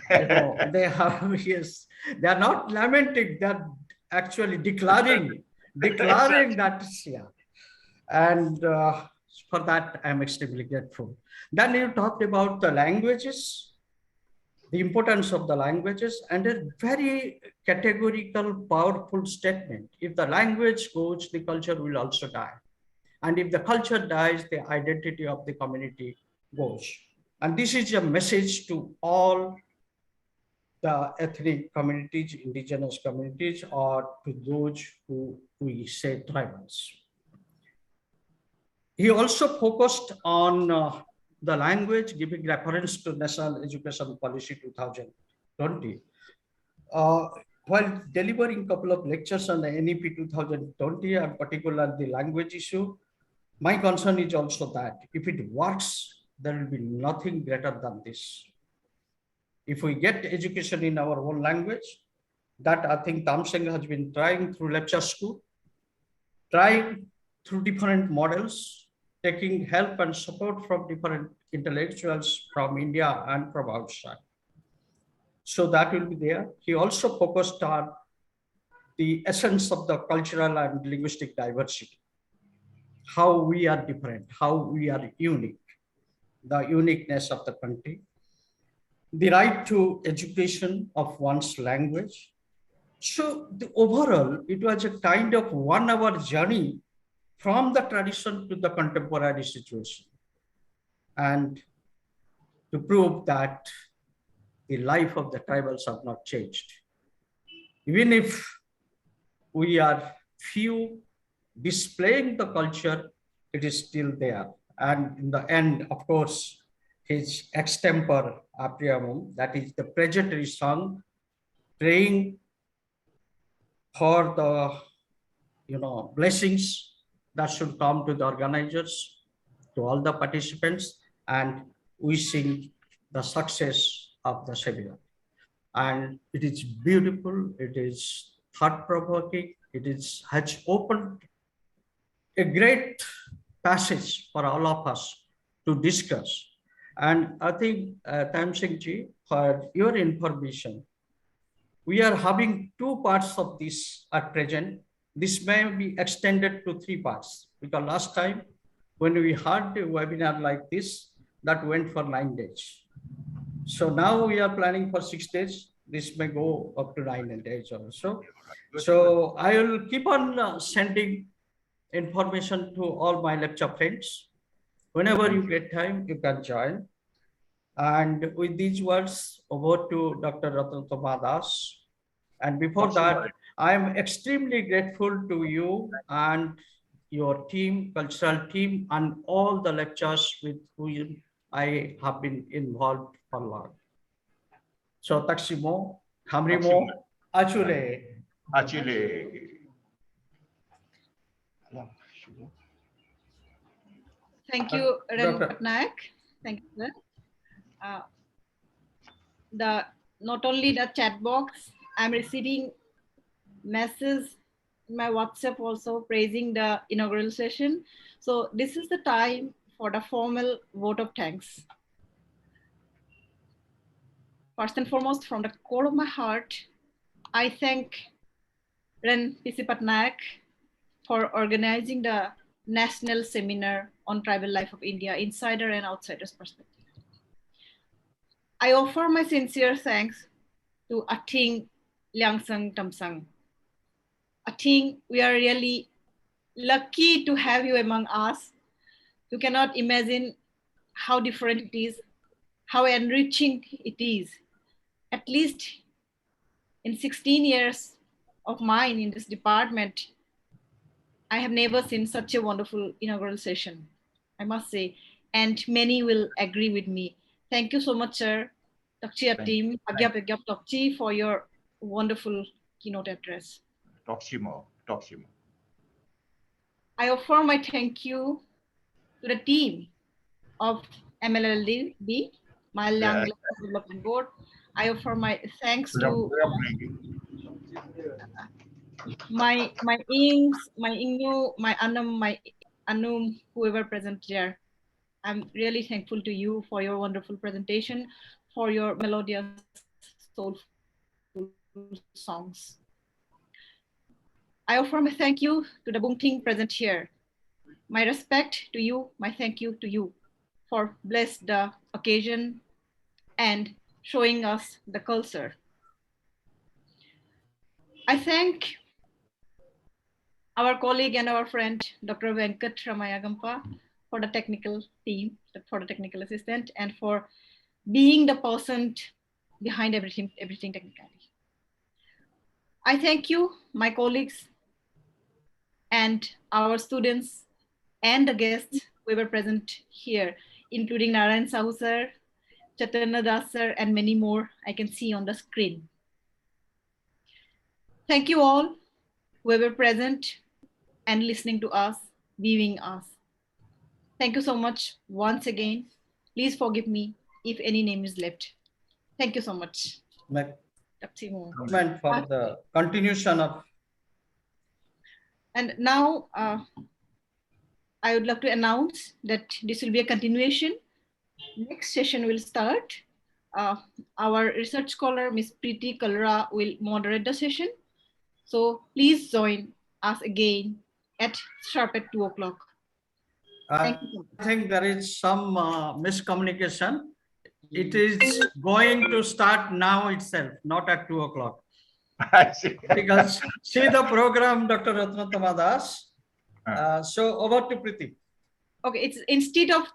you know, they have, yes, they are not lamenting, they're actually declaring Exactly. that, yeah. And for that, I'm extremely grateful. Then you talked about the languages, the importance of the languages, and a very categorical, powerful statement. If the language goes, the culture will also die. And if the culture dies, the identity of the community goes. And this is a message to all the ethnic communities, indigenous communities, or to those who we say tribals. He also focused on the language, giving reference to National Education Policy 2020. While delivering a couple of lectures on the NEP 2020, and particularly the language issue, my concern is also that if it works, there will be nothing greater than this. If we get education in our own language, that I think Tamseng has been trying through lecture school, trying through different models, taking help and support from different intellectuals from India and from outside. So that will be there. He also focused on the essence of the cultural and linguistic diversity, how we are different, how we are unique, the uniqueness of the country, the right to education of one's language. So the overall, it was a kind of 1 hour journey from the tradition to the contemporary situation, and to prove that the life of the tribals have not changed. Even if we are few displaying the culture, it is still there. And in the end, of course, his extempore apriamum, that is the predatory song, praying for the blessings that should come to the organizers, to all the participants, and wishing the success of the seminar. And it is beautiful, it is thought-provoking, has opened a great passage for all of us to discuss. And I think, Tamseng ji, for your information, we are having 2 parts of this at present. This may be extended to 3 parts, because last time when we had a webinar like this, that went for 9 days. So now we are planning for 6 days. This may go up to 9 days also. So I will keep on sending information to all my lecture friends. Whenever you get time, you can join. And with these words, over to Dr. Ratnatama Das. And before that, I am extremely grateful to you and your team, cultural team, and all the lecturers with whom I have been involved for long. So, Taksimo, Hamrimo, Achule. Achille. Thank you, Ren Dr. Patnaik. Thank you, sir. Not only the chat box, I'm receiving messages in my WhatsApp also praising the inaugural session. So this is the time for the formal vote of thanks. First and foremost, from the core of my heart, I thank Ren P.C. Patnaik for organizing the National Seminar on Tribal Life of India, Insider and Outsider's Perspective. I offer my sincere thanks to Ating Liangsang Tamsang. Ating, we are really lucky to have you among us. You cannot imagine how different it is, how enriching it is. At least in 16 years of mine in this department, I have never seen such a wonderful inaugural session, I must say, and many will agree with me. Thank you so much, sir, Dr. Ating, Dr. for your wonderful keynote address. Toximo. I offer my thank you to the team of MLLB, Malayalam Development Board. I offer my thanks to my INGS, my INGNU, my ANAM, my Anum, whoever present there. I'm really thankful to you for your wonderful presentation, for your melodious, soulful songs. I offer my thank you to the Bungting present here. My respect to you, my thank you to you for bless the occasion and showing us the culture. I thank our colleague and our friend, Dr. Venkat Ramayagampa, for the technical team, for the technical assistant, and for being the person behind everything technically. I thank you, my colleagues, and our students, and the guests who were present here, including Narayan Sahu sir, Chaitanya Das sir, and many more I can see on the screen. Thank you all who were present and listening to us, viewing us. Thank you so much once again. Please forgive me if any name is left. Thank you so much. Comment for the continuation of. And now I would love to announce that this will be a continuation. Next session will start. Our research scholar, Ms. Preeti Kalra, will moderate the session. So please join us again at sharp at 2 o'clock. I think there is some miscommunication. It is going to start now itself, not at 2 o'clock. I see. Because see the program, Dr. Ratnatama Das. So over to Preeti. Okay, it's instead of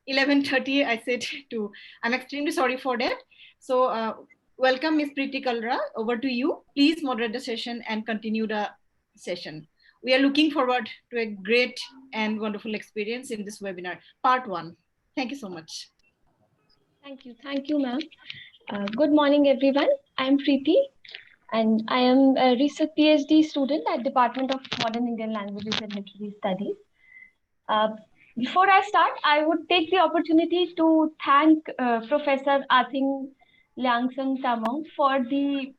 11:30, I said to, I'm extremely sorry for that. So welcome, Ms. Preeti Kalra, over to you. Please moderate the session and continue the session. We are looking forward to a great and wonderful experience in this webinar, part 1. Thank you so much. Thank you, ma'am. Good morning, everyone. I am Preeti, and I am a research PhD student at Department of Modern Indian Languages and Literary Studies. Before I start, I would take the opportunity to thank Professor Athing Liangsang Tamong for the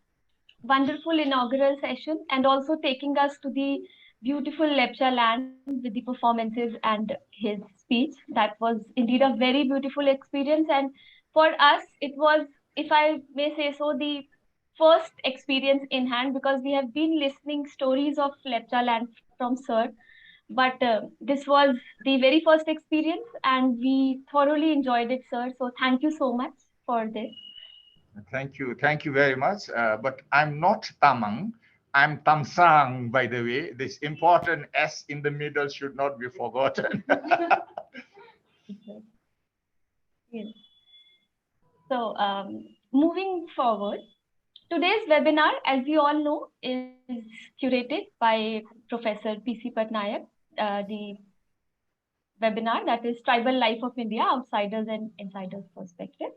wonderful inaugural session and also taking us to the beautiful Lepcha land with the performances and his speech. That was indeed a very beautiful experience. And for us, it was, if I may say so, the first experience in hand, because we have been listening stories of Lepcha land from Sir. But this was the very first experience and we thoroughly enjoyed it, Sir. So thank you so much for this. Thank you very much. But I'm not Tamang, I'm Tamsang, by the way. This important S in the middle should not be forgotten. Yes. So moving forward, today's webinar, as we all know, is curated by Professor P.C. Patnaik, the webinar that is Tribal Life of India, Outsiders and Insiders Perspective.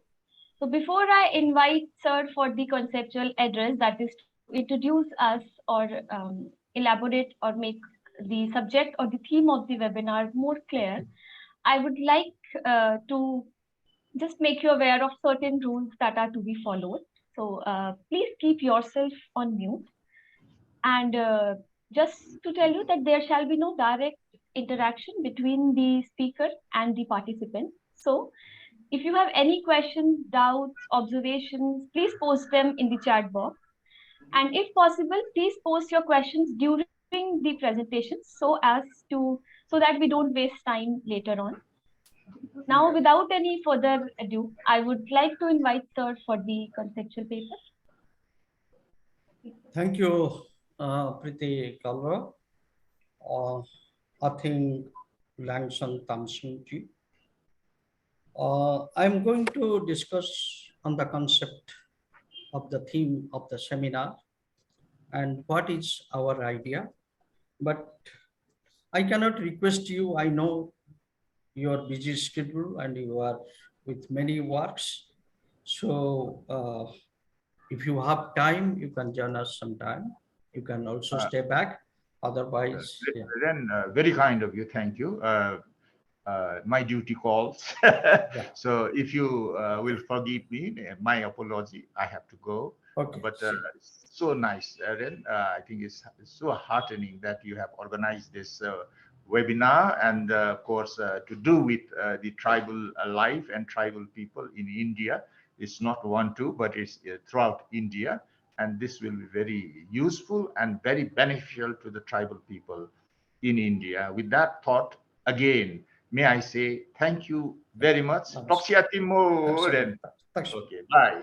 So before I invite Sir for the conceptual address, that is to introduce us or elaborate or make the subject or the theme of the webinar more clear, I would like to just make you aware of certain rules that are to be followed. So please keep yourself on mute. And just to tell you that there shall be no direct interaction between the speaker and the participant. So if you have any questions, doubts, observations, please post them in the chat box. And if possible, please post your questions during the presentation so that we don't waste time later on. Now, without any further ado, I would like to invite Sir for the conceptual paper. Thank you, Preeti Kalra. Athing Liangsang Tamsing ji. I'm going to discuss on the concept of the theme of the seminar and what is our idea. But I cannot request you, I know your busy schedule and you are with many works. So if you have time, you can join us sometime. You can also stay back. Otherwise, then very kind of you. Thank you. My duty calls. So if you will forgive me, my apology, I have to go. Okay. But so nice, Ren. I think it's so heartening that you have organized this webinar, and of course to do with the tribal life and tribal people in India. It's not one, two, but it's throughout India. And this will be very useful and very beneficial to the tribal people in India. With that thought, again, may I say thank you very much. Toksia Timur. Okay, bye.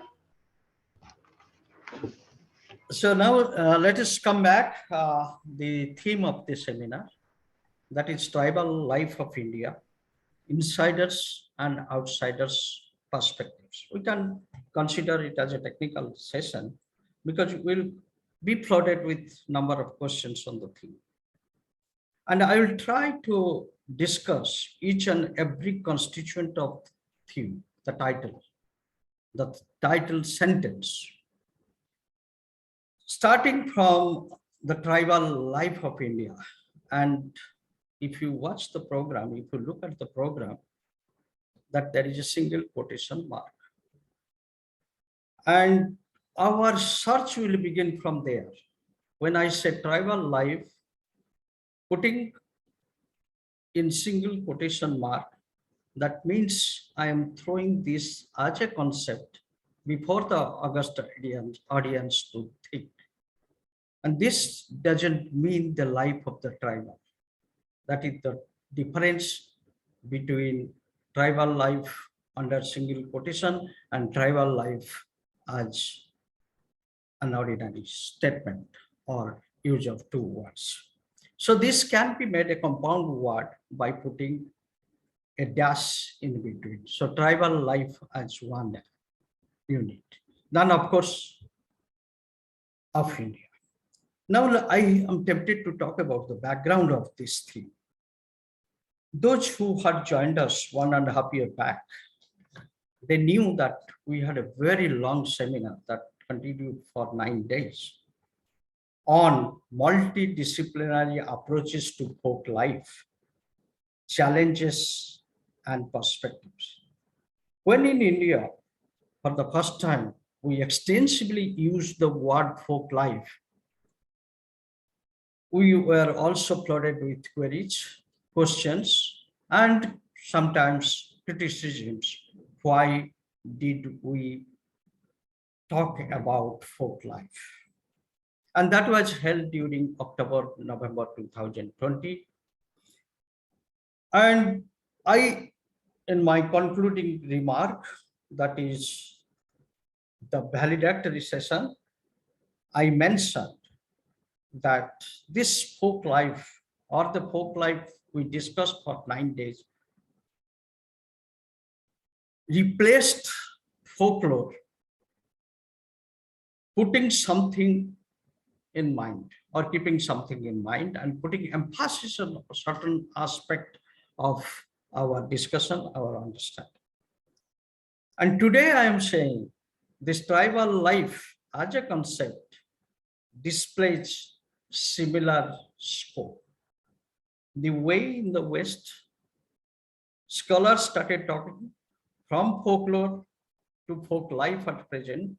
So now let us come back the theme of this seminar, that is tribal life of India, insiders and outsiders perspectives. We can consider it as a technical session because we'll be flooded with number of questions on the theme. And I will try to discuss each and every constituent of theme, the title sentence. Starting from the tribal life of India. And if you watch the program, if you look at the program, that there is a single quotation mark. And our search will begin from there. When I say tribal life, putting in single quotation mark, that means I am throwing this as a concept before the august audience to think. And this doesn't mean the life of the tribal. That is the difference between tribal life under single quotation and tribal life as an ordinary statement or use of two words. So this can be made a compound word by putting a dash in between. So tribal life as one unit. Then of course of India. Now I am tempted to talk about the background of this theme. Those who had joined us 1.5 years back, they knew that we had a very long seminar that continued for 9 days on multidisciplinary approaches to folk life, challenges and perspectives. When in India, for the first time, we extensively used the word folk life, we were also flooded with queries, questions, and sometimes criticisms. Why did we talk about folk life? And that was held during October, November 2020. And I, in my concluding remark, that is the valedictory session, I mentioned that this folk life or the folk life we discussed for 9 days replaced folklore, putting something in mind or keeping something in mind and putting emphasis on a certain aspect of our discussion, our understanding. And today I am saying this tribal life as a concept displays similar scope. The way in the West, scholars started talking from folklore to folk life at present,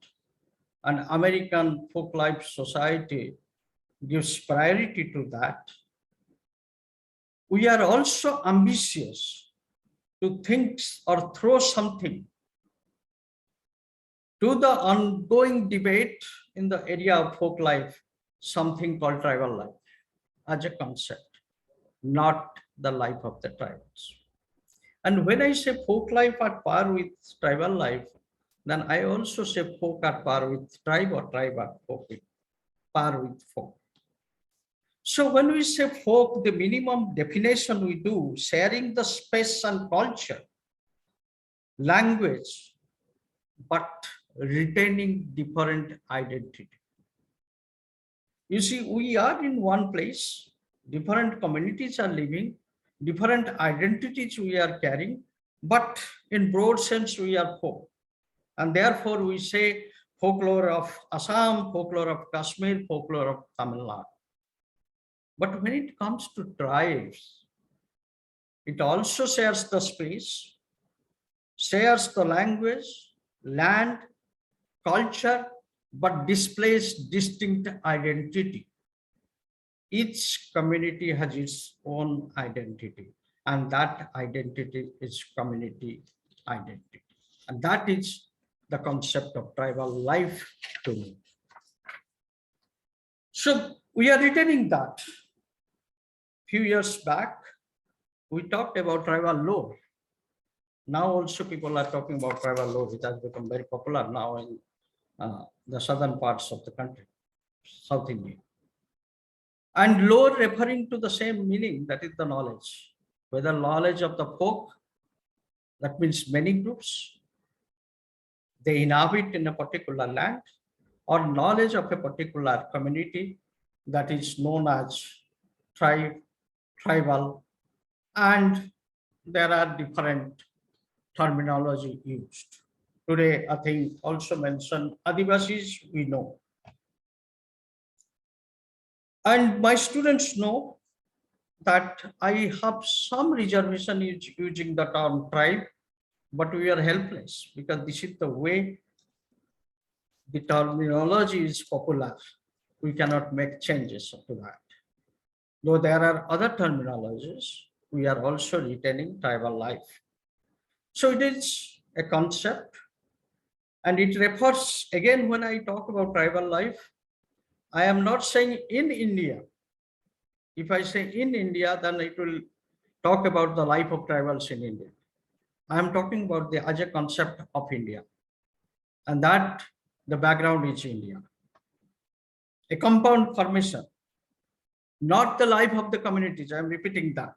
and American folk life society gives priority to that. We are also ambitious to think or throw something to the ongoing debate in the area of folk life, something called tribal life as a concept, not the life of the tribals. And when I say folk life at par with tribal life, then I also say folk at par with tribe or tribe at folk, par with folk. So when we say folk, the minimum definition we do, sharing the space and culture, language, but retaining different identity. You see, we are in one place, different communities are living, different identities we are carrying, but in broad sense, we are folk. And therefore we say folklore of Assam, folklore of Kashmir, folklore of Tamil Nadu. But when it comes to tribes, it also shares the space, shares the language, land, culture, but displays distinct identity. each community has its own identity, and that identity is community identity. And that is the concept of tribal life to me. So we are retaining that. Few years back, we talked about tribal law. Now also people are talking about tribal law, which has become very popular now in the southern parts of the country, South India. And law referring to the same meaning, that is the knowledge. Whether knowledge of the folk, that means many groups, they inhabit in a particular land, or knowledge of a particular community that is known as tribe, tribal, and there are different terminology used. Today, I think also mentioned Adivasis, we know. And my students know that I have some reservation using the term tribe, but we are helpless because this is the way the terminology is popular. We cannot make changes to that. Though there are other terminologies, we are also retaining tribal life. So it is a concept, and it refers, again, when I talk about tribal life, I am not saying in India. If I say in India, then it will talk about the life of tribals in India. I am talking about the as a concept of India, and that the background is India. A compound formation, not the life of the communities, I am repeating that,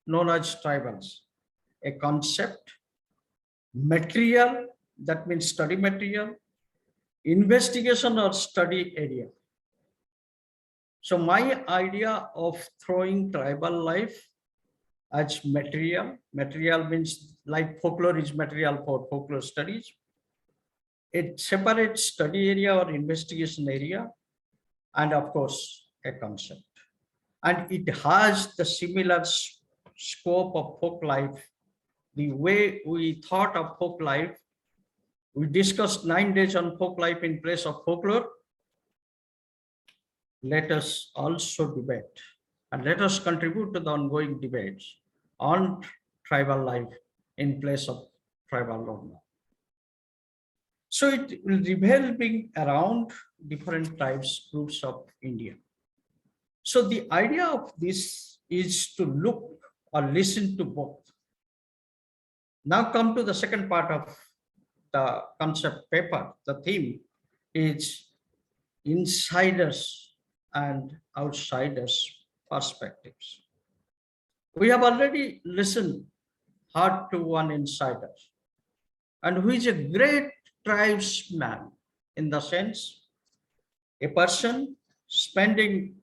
known as tribals. A concept, material, that means study material, investigation or study area. So my idea of throwing tribal life as material means like folklore is material for folklore studies. It separates study area or investigation area, and of course a concept. And it has the similar scope of folk life. The way we thought of folk life, we discussed 9 days on folk life in place of folklore. Let us also debate and let us contribute to the ongoing debates on tribal life in place of tribal law. So it will revolving around different tribes, groups of India. So the idea of this is to look or listen to both. Now come to the second part of the concept paper. The theme is insiders and outsiders perspectives. We have already listened hard to one insider, and who is a great tribesman, in the sense a person spending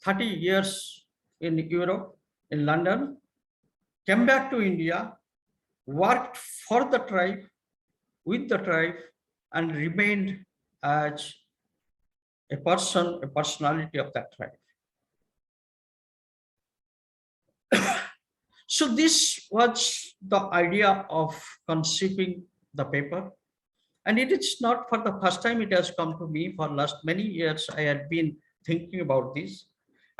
30 years in Europe, in London, came back to India, worked for the tribe, with the tribe, and remained as a person, a personality of that tribe. So this was the idea of conceiving the paper. And it is not for the first time it has come to me. For last many years, I had been thinking about this.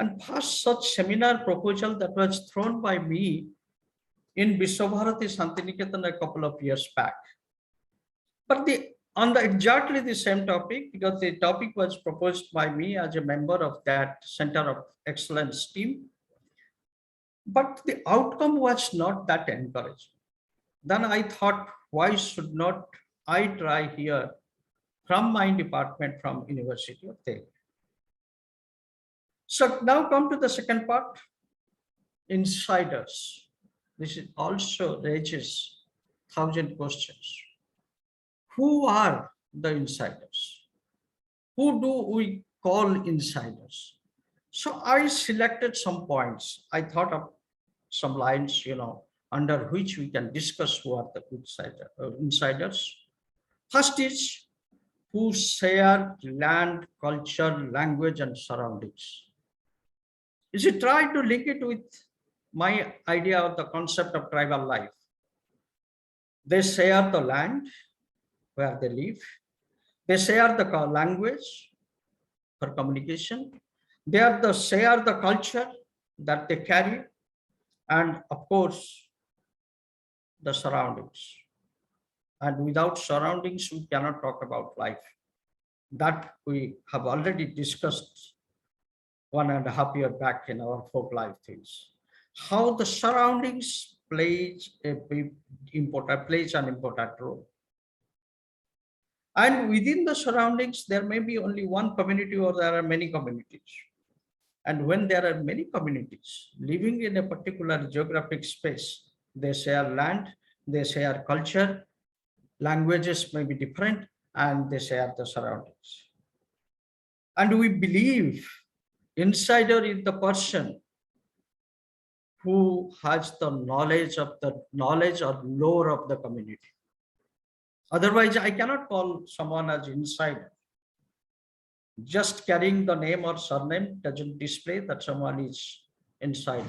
And first such seminar proposal that was thrown by me in Vishwabharati Santiniketan a couple of years back. But on exactly the same topic, because the topic was proposed by me as a member of that Center of Excellence team. But the outcome was not that encouraging. Then I thought, why should not I try here from my department, from University of Delhi? So now come to the second part, insiders. This is also raises 1,000 questions. Who are the insiders? Who do we call insiders? So I selected some points. I thought of some lines, under which we can discuss who are the insiders. First is who share land, culture, language, and surroundings. Is it try to link it with my idea of the concept of tribal life? They share the land where they live. They share the language for communication, They are the share the culture that they carry, and of course, the surroundings. And without surroundings, we cannot talk about life. That we have already discussed 1.5 years back in our folk life things. How the surroundings plays an important role. And within the surroundings, there may be only one community or there are many communities. And when there are many communities living in a particular geographic space, they share land, they share culture, languages may be different, and they share the surroundings. And we believe insider is the person who has the knowledge or lore of the community. Otherwise, I cannot call someone as insider. Just carrying the name or surname doesn't display that someone is insider.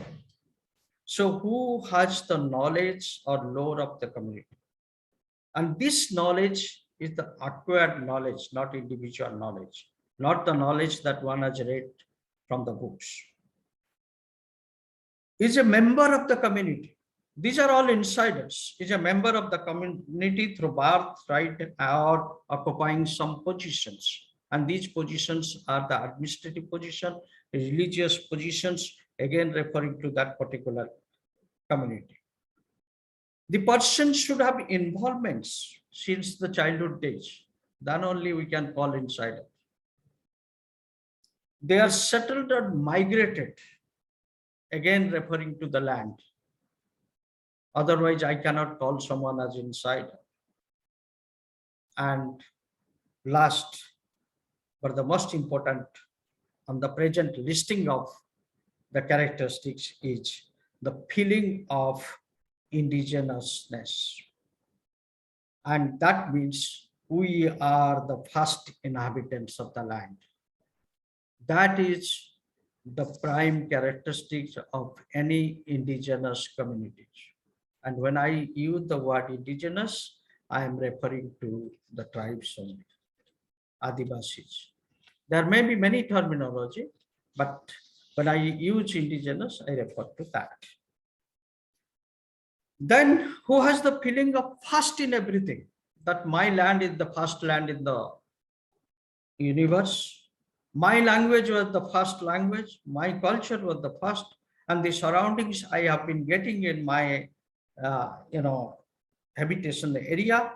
So who has the knowledge or lore of the community? And this knowledge is the acquired knowledge, not individual knowledge, not the knowledge that one has read from the books. Is a member of the community. These are all insiders. Is a member of the community through birth, right, or occupying some positions. And these positions are the administrative position, religious positions, again referring to that particular community. The person should have involvements since the childhood days. Then only we can call insider. They are settled or migrated, again referring to the land. Otherwise, I cannot call someone as insider. And last, but the most important on the present listing of the characteristics is the feeling of indigenousness. And that means we are the first inhabitants of the land. That is the prime characteristics of any indigenous communities. And when I use the word indigenous, I am referring to the tribes only, Adivasis. There may be many terminology, but when I use indigenous, I refer to that. Then who has the feeling of first in everything, that my land is the first land in the universe. My language was the first language, my culture was the first, and the surroundings I have been getting in my habitation area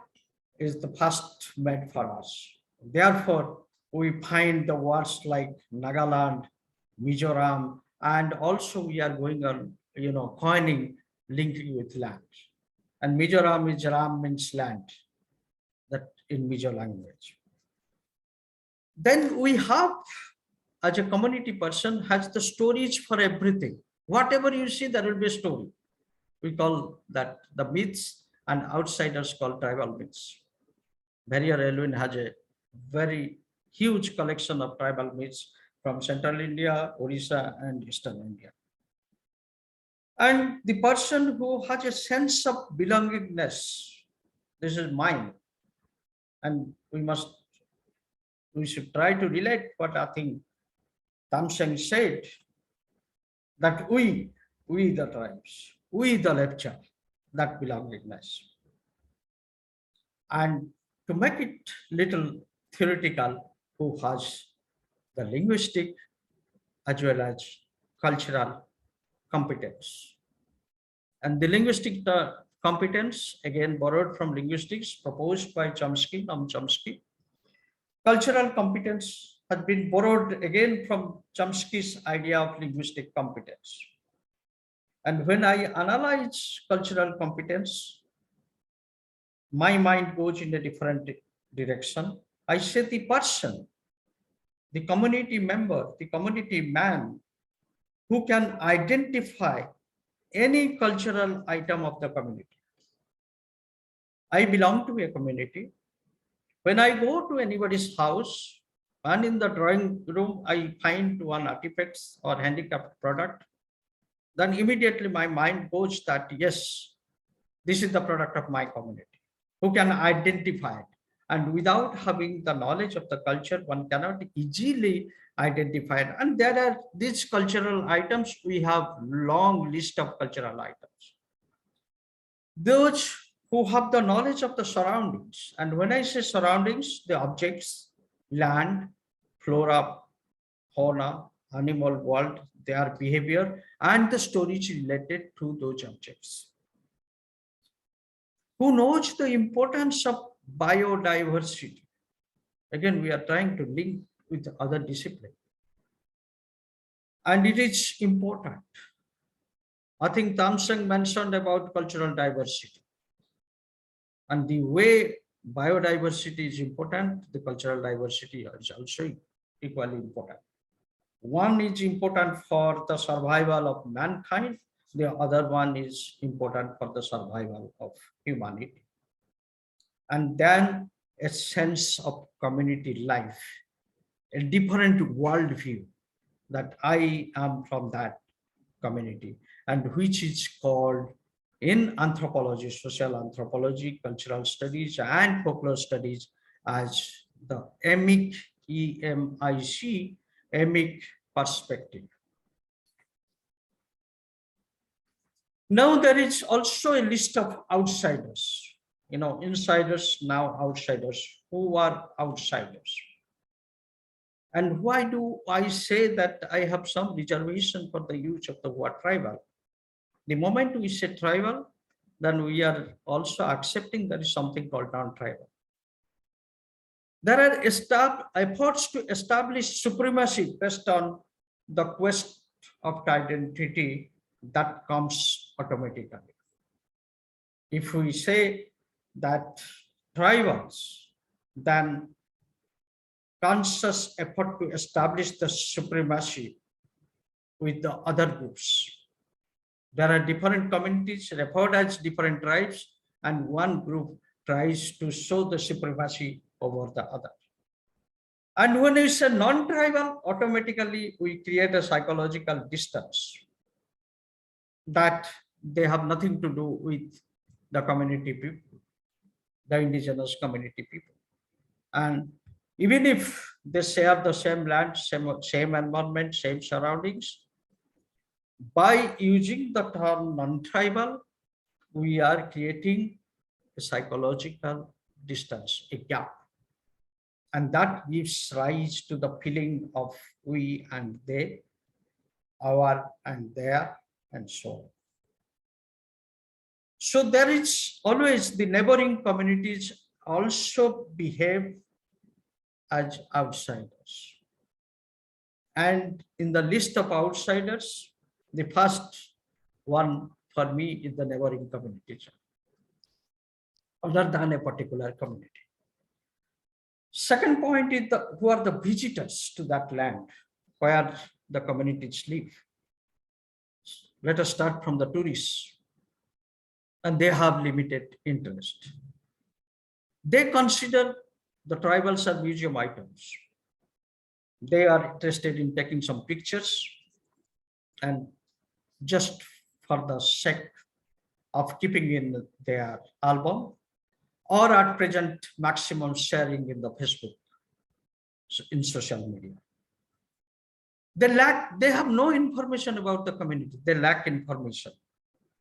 is the first made for us. Therefore, we find the words like Nagaland, Mizoram, and also we are going on, coining linking with land. And Mizoram is Ram means land, that in Mizo language. Then we have, as a community person, has the stories for everything. Whatever you see, there will be a story. We call that the myths, and outsiders call tribal myths. Barrier Elwin has a very huge collection of tribal myths from Central India, Orissa, and Eastern India. And the person who has a sense of belongingness, this is mine. And we should try to relate what I think Tamseng said, that we the tribes, we the lecture, that belongingness. And to make it little theoretical, who has the linguistic as well as cultural competence. And the linguistic competence, again borrowed from linguistics, proposed by Chomsky, Noam Chomsky. Cultural competence has been borrowed again from Chomsky's idea of linguistic competence. And when I analyze cultural competence, my mind goes in a different direction. I say the person, the community member, the community man, who can identify any cultural item of the community. I belong to a community. When I go to anybody's house and in the drawing room, I find one artifact or handicapped product, then immediately my mind goes that, yes, this is the product of my community. Who can identify it? And without having the knowledge of the culture, one cannot easily identified. And there are these cultural items. We have long list of cultural items. Those who have the knowledge of the surroundings, and when I say surroundings, the objects, land, flora, fauna, animal world, their behavior, and the stories related to those objects. Who knows the importance of biodiversity? Again, we are trying to link with other discipline. And it is important. I think Tamsung mentioned about cultural diversity. And the way biodiversity is important, the cultural diversity is also equally important. One is important for the survival of mankind. The other one is important for the survival of humanity. And then a sense of community life, a different worldview that I am from that community, and which is called in anthropology, social anthropology, cultural studies, and folklore studies as the emic, E-M-I-C, emic perspective. Now there is also a list of outsiders, insiders, now outsiders. Who are outsiders? And why do I say that I have some reservation for the use of the word tribal? The moment we say tribal, then we are also accepting there is something called non-tribal. There are efforts to establish supremacy based on the quest of identity that comes automatically. If we say that tribals, then conscious effort to establish the supremacy with the other groups. There are different communities referred as different tribes, and one group tries to show the supremacy over the other. And when we say non-tribal, automatically we create a psychological distance that they have nothing to do with the community people, the indigenous community people. And even if they share the same land, same environment, same surroundings, by using the term non-tribal, we are creating a psychological distance, a gap. And that gives rise to the feeling of we and they, our and their, and so on. So there is always the neighboring communities also behave as outsiders. And in the list of outsiders, the first one for me is the neighboring communities, other than a particular community. Second point is who are the visitors to that land where the communities live. Let us start from the tourists. And they have limited interest. They consider the tribals as museum items. They are interested in taking some pictures, and just for the sake of keeping in their album, or at present maximum sharing in the Facebook, in social media. They have no information about the community. They lack information,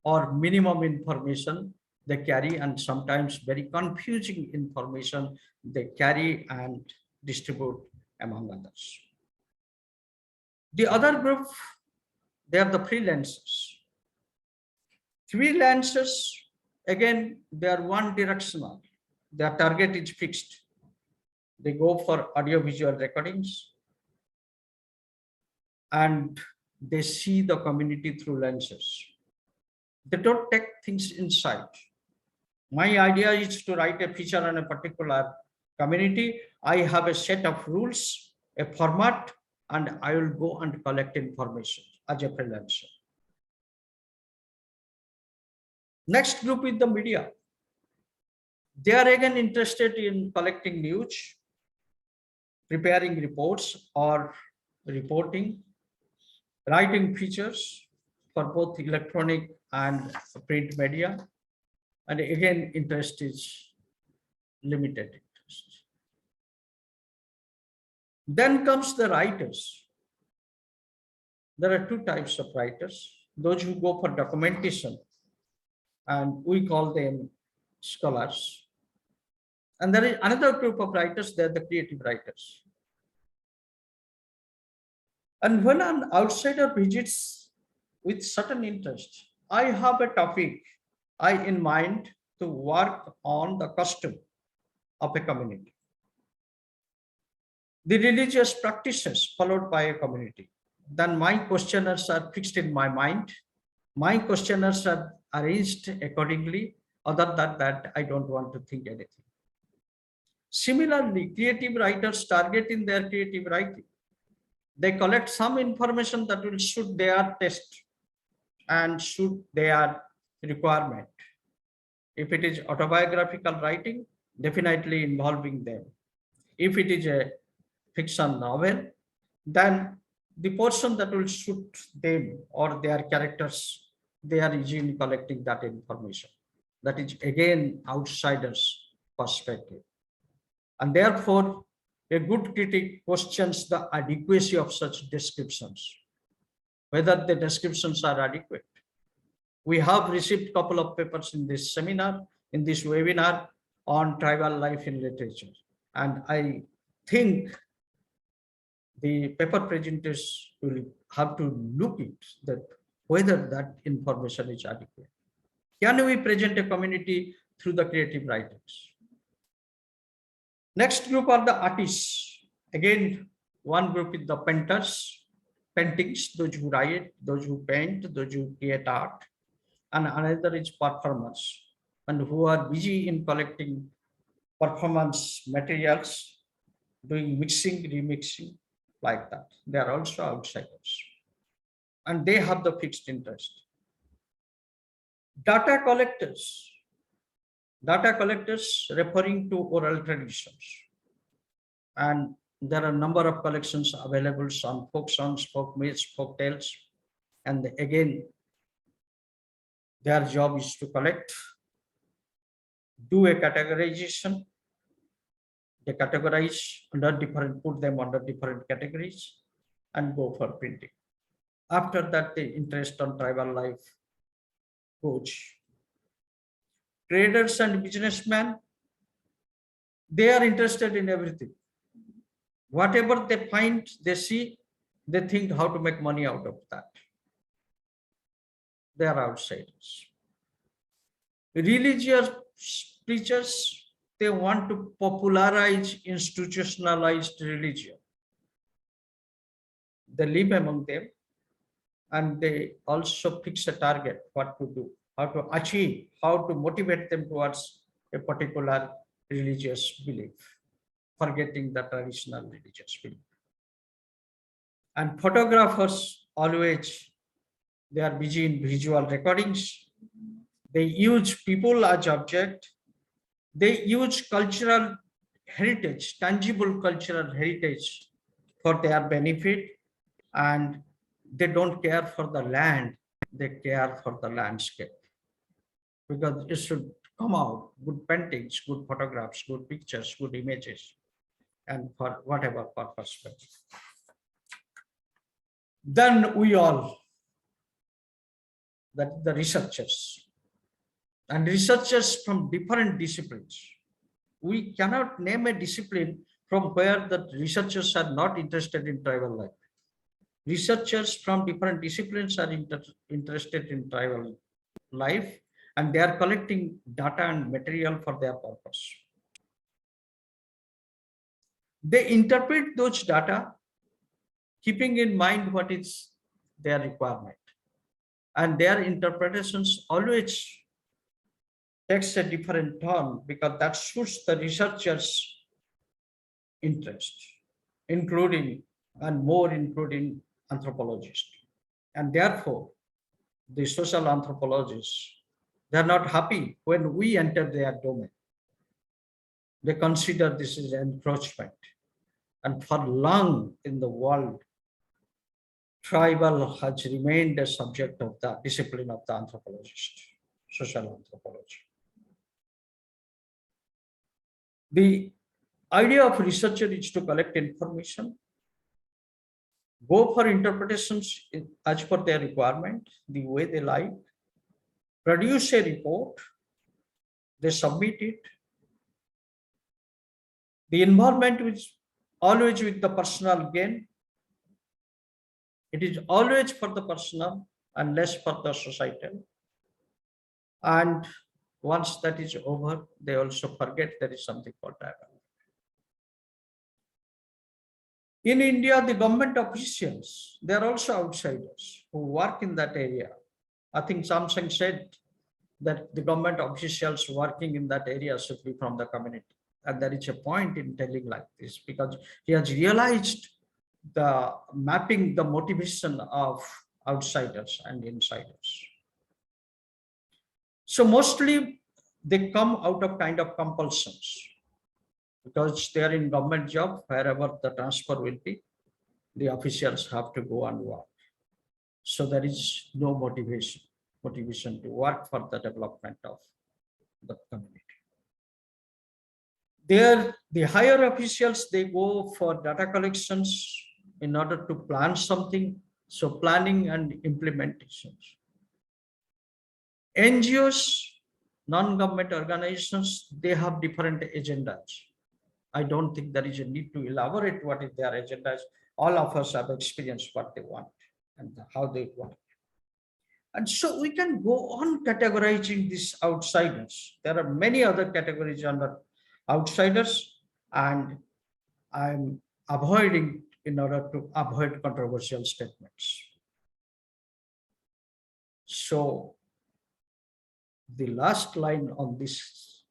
or minimum information they carry, and sometimes very confusing information they carry and distribute among others. The other group, they are the freelancers. Freelancers, again, they are one directional. Their target is fixed. They go for audiovisual recordings, and they see the community through lenses. They don't take things inside. My idea is to write a feature on a particular community. I have a set of rules, a format, and I will go and collect information as a freelancer. Next group is the media. They are again interested in collecting news, preparing reports or reporting, writing features for both electronic and print media. And again, interest is limited interest. Then comes the writers. There are two types of writers. Those who go for documentation, and we call them scholars. And there is another group of writers, they're the creative writers. And when an outsider visits with certain interest, I have a topic in mind to work on the custom of a community, the religious practices followed by a community. Then my questionnaires are fixed in my mind. My questionnaires are arranged accordingly. Other than that, I don't want to think anything. Similarly, creative writers target in their creative writing. They collect some information that will suit their taste and suit their requirement. If it is autobiographical writing, definitely involving them. If it is a fiction novel, then the portion that will suit them or their characters, they are easily collecting that information. That is again outsider's perspective. And therefore, a good critic questions the adequacy of such descriptions, whether the descriptions are adequate. We have received a couple of papers in this seminar, in this webinar on tribal life in literature. And I think the paper presenters will have to look at that whether that information is adequate. Can we present a community through the creative writings? Next group are the artists. Again, one group is the paintings, those who write, those who paint, those who create art, and another is performers, and who are busy in collecting performance materials, doing mixing, remixing, like that. They are also outsiders, and they have the fixed interest. Data collectors referring to oral traditions, and there are a number of collections available on folk songs, folk myths, folk tales, and again their job is to collect, do a categorization, they categorize under different, put them under different categories, and go for printing. After that, the interest on tribal life goes. Traders and businessmen, they are interested in everything. Whatever they find, they see, they think how to make money out of that. They are outsiders. Religious preachers, they want to popularize institutionalized religion. They live among them, and they also fix a target, what to do, how to achieve, how to motivate them towards a particular religious belief, forgetting the traditional religious belief. And photographers, always, they are busy in visual recordings. They use people as object. They use cultural heritage, tangible cultural heritage for their benefit, and they don't care for the land, they care for the landscape. Because it should come out, good paintings, good photographs, good pictures, good images, and for whatever purpose. Then we all, that the researchers, and researchers from different disciplines. We cannot name a discipline from where the researchers are not interested in tribal life. Researchers from different disciplines are interested in tribal life, and they are collecting data and material for their purpose. They interpret those data, keeping in mind what is their requirement. And their interpretations always takes a different turn because that suits the researcher's interest, including and more including anthropologists. And therefore, the social anthropologists, they're not happy when we enter their domain. They consider this is encroachment. And for long in the world, tribal has remained a subject of the discipline of the anthropologist, social anthropology. The Idea of researcher is to collect information, go for interpretations as per their requirement, the way they like, produce a report, they submit it. The involvement is always with the personal gain. It is always for the personal and less for the societal. And once that is over, they also forget there is something called tribal. In India, the government officials, they are also outsiders who work in that area. I think Samsung said that the government officials working in that area should be from the community. And there is a point in telling like this, because he has realized the mapping, the motivation of outsiders and insiders. So mostly they come out of kind of compulsions, because they are in government job, wherever the transfer will be, the officials have to go and work. So there is no motivation to work for the development of the community. There, the higher officials, they go for data collections in order to plan something. So planning and implementations. NGOs, non-government organizations, they have different agendas. I don't think there is a need to elaborate what is their agendas. All of us have experienced what they want and how they want. And so we can go on categorizing these outsiders. There are many other categories under outsiders, and I'm avoiding in order to avoid controversial statements. So the last line on this,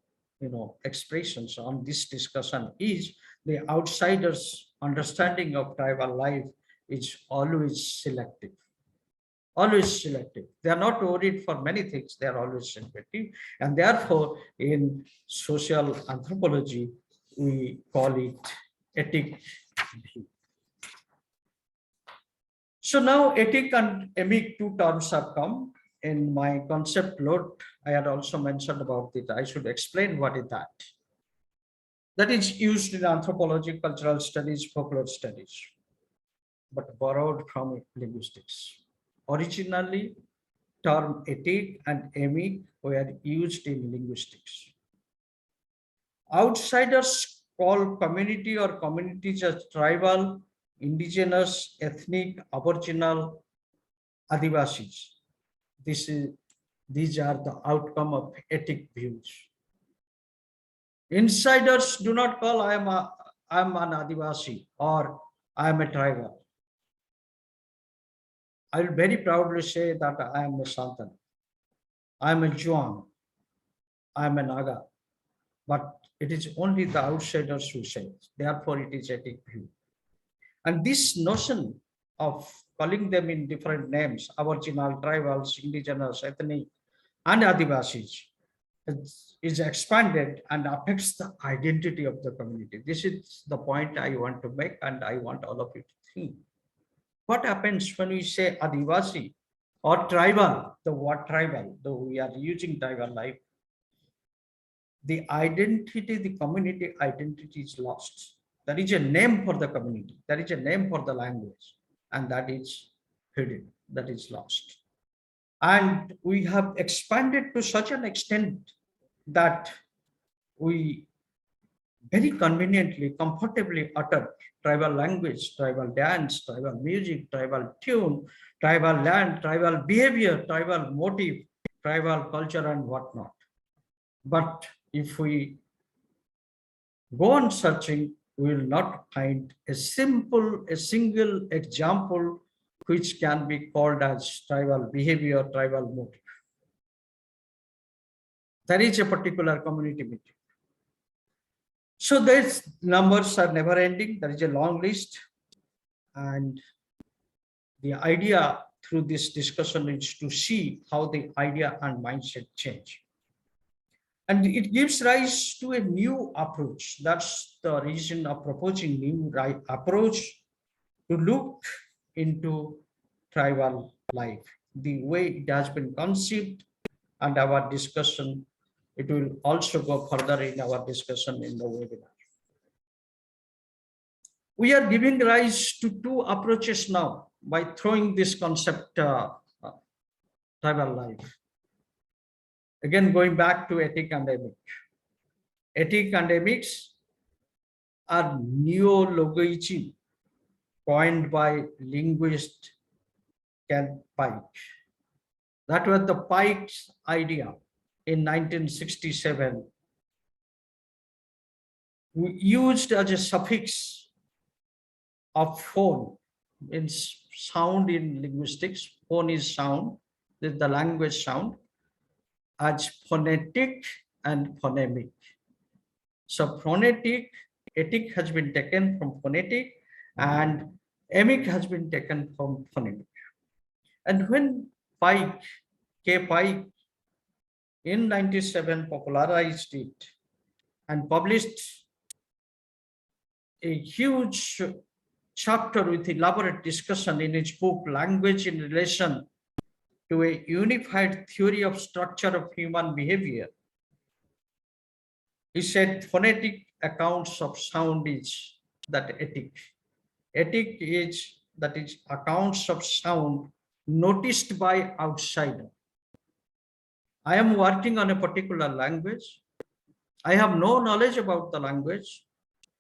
expressions on this discussion is the outsiders' understanding of tribal life is always selective. Always selective. They are not worried for many things. They are always selective. And therefore, in social anthropology, we call it ethic view. So now ethic and emic, two terms have come. In my concept load, I had also mentioned about it. I should explain what is that. That is used in anthropology, cultural studies, folklore studies, but borrowed from linguistics. Originally, term ethic and emic were used in linguistics. Outsiders call community or communities as tribal, indigenous, ethnic, aboriginal, Adivasis. These are the outcome of ethic views. Insiders do not call I am an Adivasi or I am a tribal. I will very proudly say that I am a Santan, I am a Juan, I am a Naga, but it is only the outsiders who say it. Therefore, it is ethic view. And this notion of calling them in different names, aboriginal, tribals, indigenous, ethnic, and Adivasis, is expanded and affects the identity of the community. This is the point I want to make, and I want all of you to think. What happens when we say Adivasi or tribal, the word tribal, though we are using tribal life, the identity, the community identity is lost. There is a name for the community, there is a name for the language, and that is hidden, that is lost. And we have expanded to such an extent that we very conveniently, comfortably utter tribal language, tribal dance, tribal music, tribal tune, tribal land, tribal behavior, tribal motive, tribal culture, and whatnot. But if we go on searching, we will not find a single example which can be called as tribal behavior, tribal motive. There is a particular community motive. So these numbers are never ending. There is a long list. And the idea through this discussion is to see how the idea and mindset change. And it gives rise to a new approach. That's the reason of proposing new approach to look into tribal life, the way it has been conceived, and our discussion. It will also go further in our discussion in the webinar. We are giving rise to two approaches now by throwing this concept tribal life. Again, going back to ethic and emic. Ethic and emics are neologism coined by linguist Ken Pike. That was the Pike's idea in 1967. We used as a suffix of phone in sound in linguistics. Phone is sound, this is the language sound, as phonetic and phonemic. So phonetic, etic has been taken from phonetic and emic has been taken from phonemic. And when Pike, K. Pike, in 97 popularized it and published a huge chapter with elaborate discussion in his book, Language in Relation to a Unified Theory of Structure of Human Behavior. He said phonetic accounts of sound is that etic. Etic is that is accounts of sound noticed by outsider. I am working on a particular language. I have no knowledge about the language,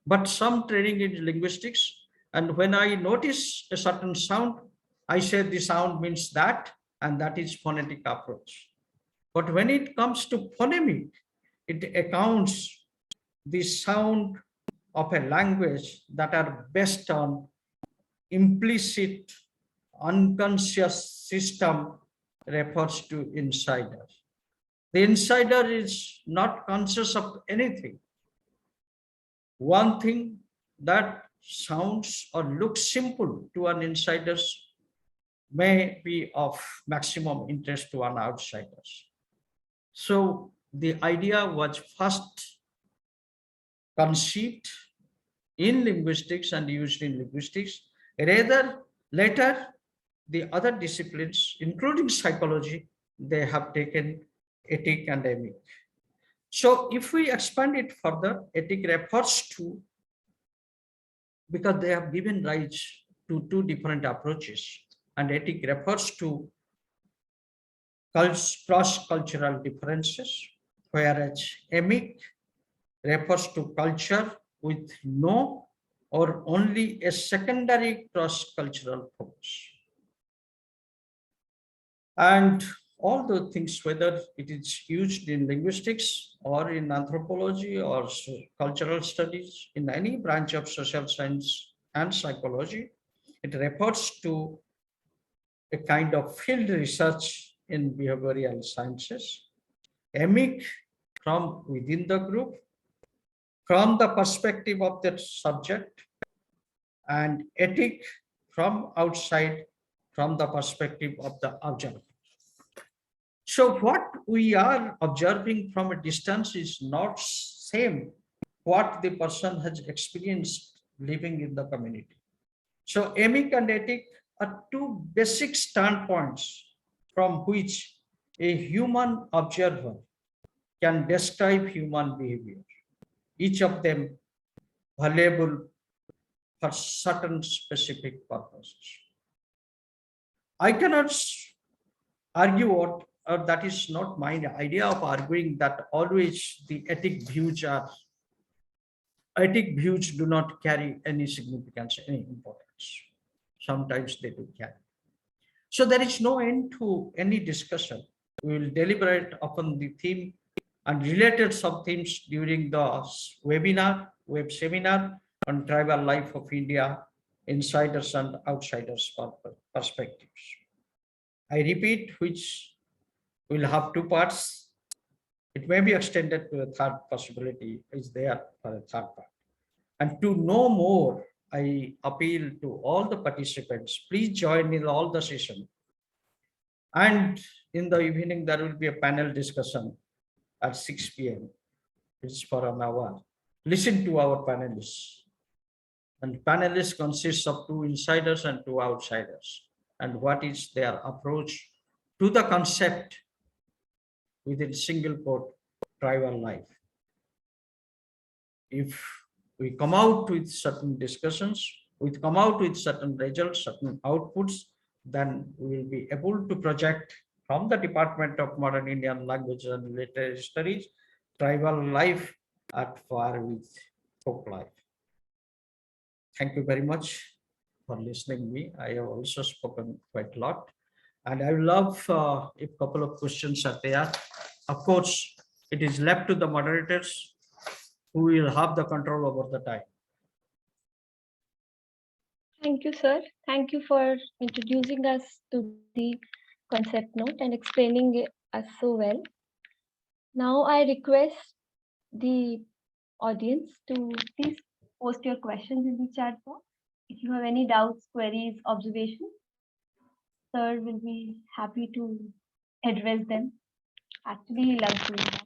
but some training in linguistics. And when I notice a certain sound, I say the sound means that, and that is phonetic approach. But when it comes to phonemic, it accounts the sound of a language that are based on implicit unconscious system refers to insider. The insider is not conscious of anything. One thing that sounds or looks simple to an insider may be of maximum interest to an outsider. So the idea was first conceived in linguistics and used in linguistics. Later, the other disciplines, including psychology, they have taken ethic and emic. So if we expand it further, ethic refers to, because they have given rise to two different approaches, and ethic refers to cross-cultural differences, whereas emic refers to culture with no or only a secondary cross-cultural focus. And all the things, whether it is used in linguistics or in anthropology or cultural studies, in any branch of social science and psychology, it refers to a kind of field research in behavioral sciences. Emic from within the group, from the perspective of the subject, and ethic from outside, from the perspective of the observer. So what we are observing from a distance is not same what the person has experienced living in the community. So emic and ethic are two basic standpoints from which a human observer can describe human behavior, each of them valuable for certain specific purposes. I cannot argue what, or that is not my idea of arguing that always the ethic views do not carry any significance, any importance. Sometimes they do carry. So there is no end to any discussion. We will deliberate upon the theme and related sub-themes during the web seminar on tribal life of India, insiders and outsiders perspectives. I repeat, which will have two parts. It may be extended to a third possibility is there for a third part. And to know more, I appeal to all the participants, please join in all the session. And in the evening, there will be a panel discussion at 6 p.m. It's for an hour. Listen to our panelists. And panelists consist of two insiders and two outsiders. And what is their approach to the concept within single quote tribal life. If we come out with certain discussions, we come out with certain results, certain outputs, then we will be able to project from the Department of Modern Indian Language and Literary Studies, tribal life at par with folk life. Thank you very much for listening me. I have also spoken quite a lot. And I would love if a couple of questions are there. Of course, it is left to the moderators who will have the control over the time. Thank you, sir. Thank you for introducing us to the concept note and explaining us so well. Now I request the audience to please post your questions in the chat box. If you have any doubts, queries, observations, sir will be happy to address them. Actually, he loves doing that.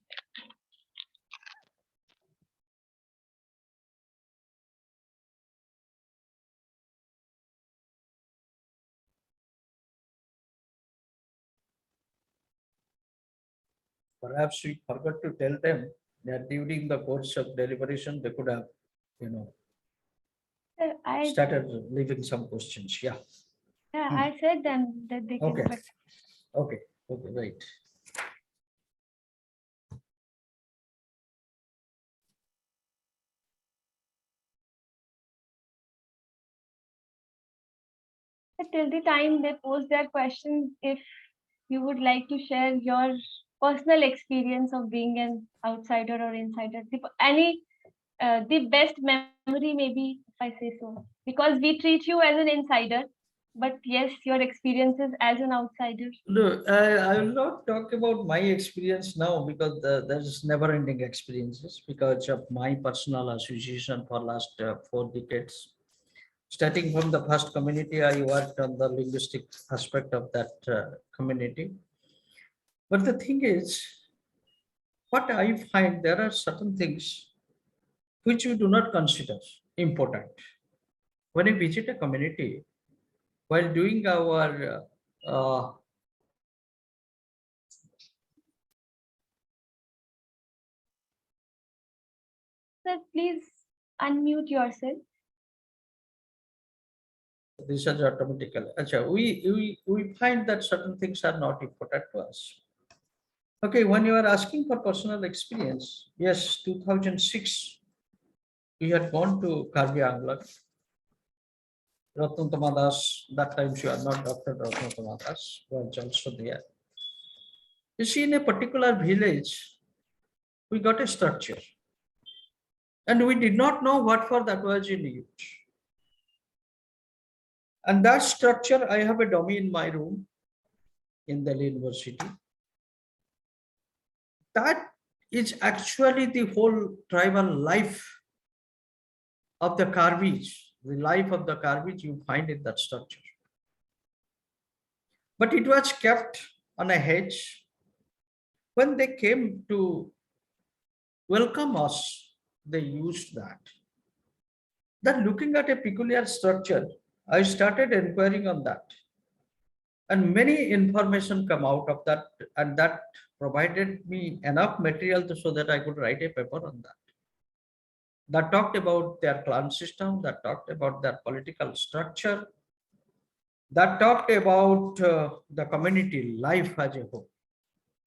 Perhaps we forgot to tell them that during the course of deliberation, they could have, Sir, I started leaving some questions. Yeah. I said them that they can. Okay. Okay. Okay. Right. Till the time they post their questions, if you would like to share your personal experience of being an outsider or insider, the best memory, maybe, if I say so, because we treat you as an insider, but yes, your experiences as an outsider. No, I will not talk about my experience now because there's never-ending experiences because of my personal association for last 4 decades. Starting from the first community, I worked on the linguistic aspect of that community. But the thing is, what I find, there are certain things which we do not consider important. When we visit a community, while doing our Sir, please unmute yourself. this is automatically. We find that certain things are not important to us. Okay, when you are asking for personal experience, yes, 2006, we had gone to Karbi Angla. Ratnatama Das, that time she was not Dr. Ratnatama Das, was also there. You see, in a particular village, we got a structure. And we did not know what for that was in use. And that structure, I have a dummy in my room in the university. That is actually the whole tribal life of the Karbis. The life of the Karbis you find in that structure. But it was kept on a hedge. When they came to welcome us, they used that. Then looking at a peculiar structure, I started inquiring on that. And many information come out of that, and that provided me enough material so that I could write a paper on that. That talked about their clan system, that talked about their political structure, that talked about the community life as a whole.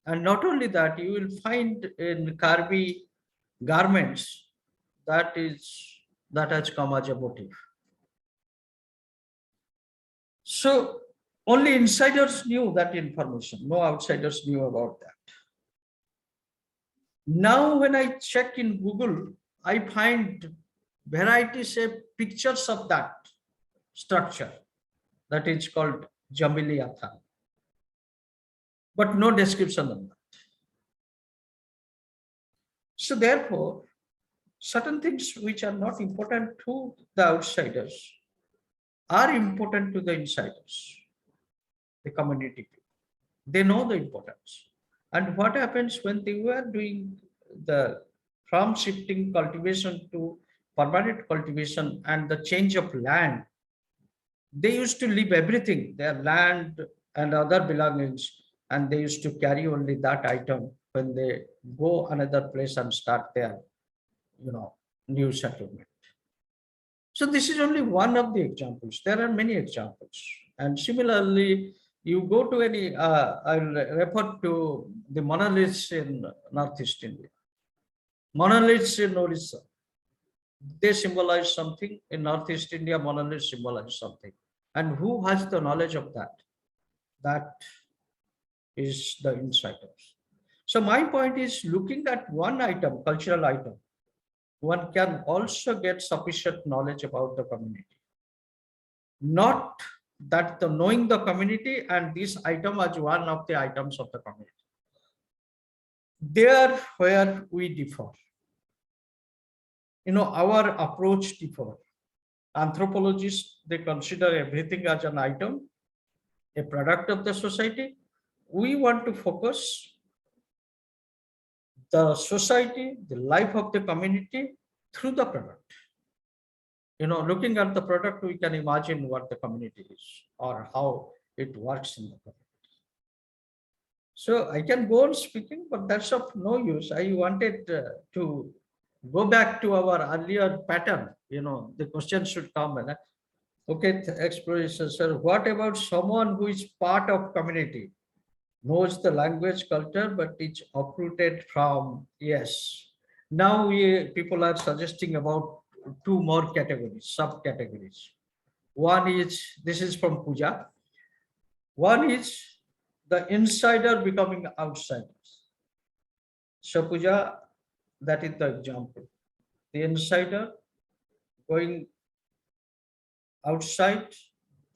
And not only that, you will find in Karbi garments that has come as a motif. So only insiders knew that information. No outsiders knew about that. Now, when I check in Google, I find varieties of pictures of that structure that is called Jamiliyatha, but no description on that. So therefore, certain things which are not important to the outsiders are important to the insiders, the community. They know the importance. And what happens when they were doing the from shifting cultivation to permanent cultivation and the change of land, they used to leave everything, their land and other belongings, and they used to carry only that item when they go another place and start their, new settlement. So this is only one of the examples. There are many examples. And similarly, you go to any, I'll refer to the monoliths in Northeast India. Monoliths in Orissa. They symbolize something. In Northeast India, monoliths symbolize something. And who has the knowledge of that? That is the insiders. So my point is, looking at one item, cultural item, one can also get sufficient knowledge about the community. Not that the knowing the community and this item as one of the items of the community. There where we differ. Our approach differ. Anthropologists, they consider everything as an item, a product of the society. We want to focus the society, the life of the community through the product. Looking at the product, we can imagine what the community is or how it works in the community. So I can go on speaking, but that's of no use. I wanted to go back to our earlier pattern. The question should come. Okay, exploration, sir. What about someone who is part of community, knows the language, culture, but it's uprooted from? Yes. Now people are suggesting about two more categories, subcategories. One is, this is from Puja. One is the insider becoming outsiders. So Puja, that is the example. The insider going outside,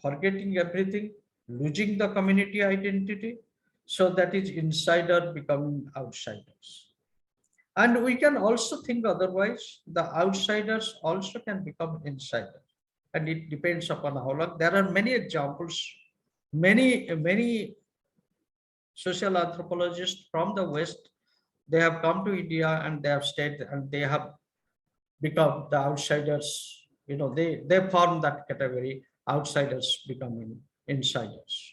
forgetting everything, losing the community identity. So that is insider becoming outsiders. And we can also think otherwise, the outsiders also can become insiders. And it depends upon how long. There are many examples, many social anthropologists from the West, they have come to India and they have stayed and they have become the outsiders. They form that category, outsiders becoming insiders.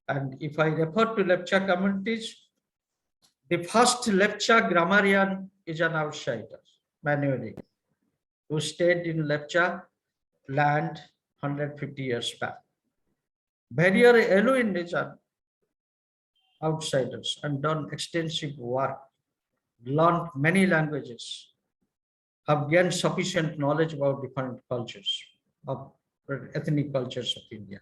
And if I refer to Lepcha communities, the first Lepcha grammarian is an outsider, Manueli, who stayed in Lepcha land 150 years back. Barrier Eluin is an outsiders and done extensive work, learned many languages, have gained sufficient knowledge about different cultures, of ethnic cultures of India.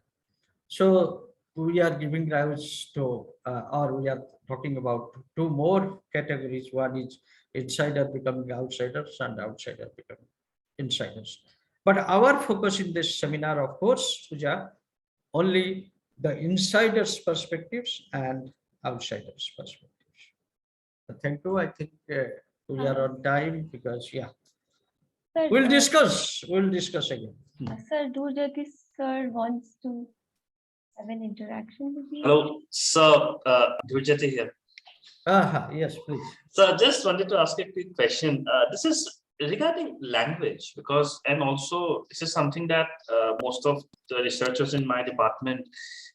So we are giving rise to, or we are talking about two more categories. One is insider becoming outsiders and outsider becoming insiders. But our focus in this seminar, of course, Puja, only the insiders' perspectives and outsiders' perspectives. Thank you. I think we are on time because, yeah. Sir, We'll discuss again. Sir, Durjati sir wants to have an interaction with you. Hello, sir. Durjati here. Yes, please. So I just wanted to ask a quick question. This is regarding language, because, and also this is something that most of the researchers in my department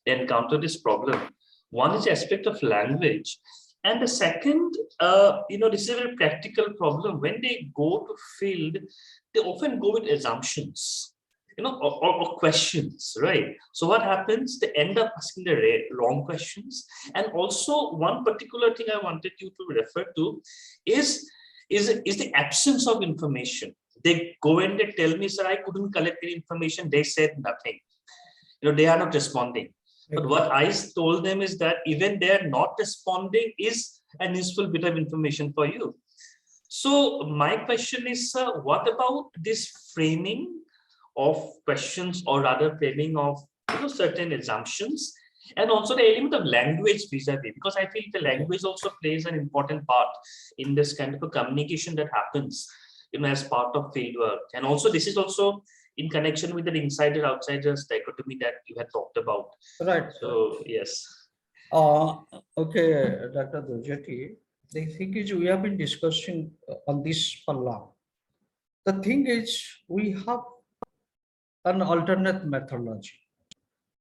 encounter this problem. One is the aspect of language. And the second, this is a very practical problem. When they go to field, they often go with assumptions, or questions, right? So what happens? They end up asking the wrong questions. And also one particular thing I wanted you to refer to is the absence of information. They go and they tell me, sir, I couldn't collect any information. They said nothing. They are not responding. But what I told them is that even they're not responding is an useful bit of information for you. So my question is, sir, what about this framing of questions, or rather framing of certain assumptions, and also the element of language vis-a-vis, because I feel the language also plays an important part in this kind of a communication that happens as part of fieldwork. And also this is also in connection with the insider-outsiders dichotomy that you had talked about. Right. So, yes. Okay, Dr. Durjati, the thing is, we have been discussing on this for long. The thing is, we have an alternate methodology.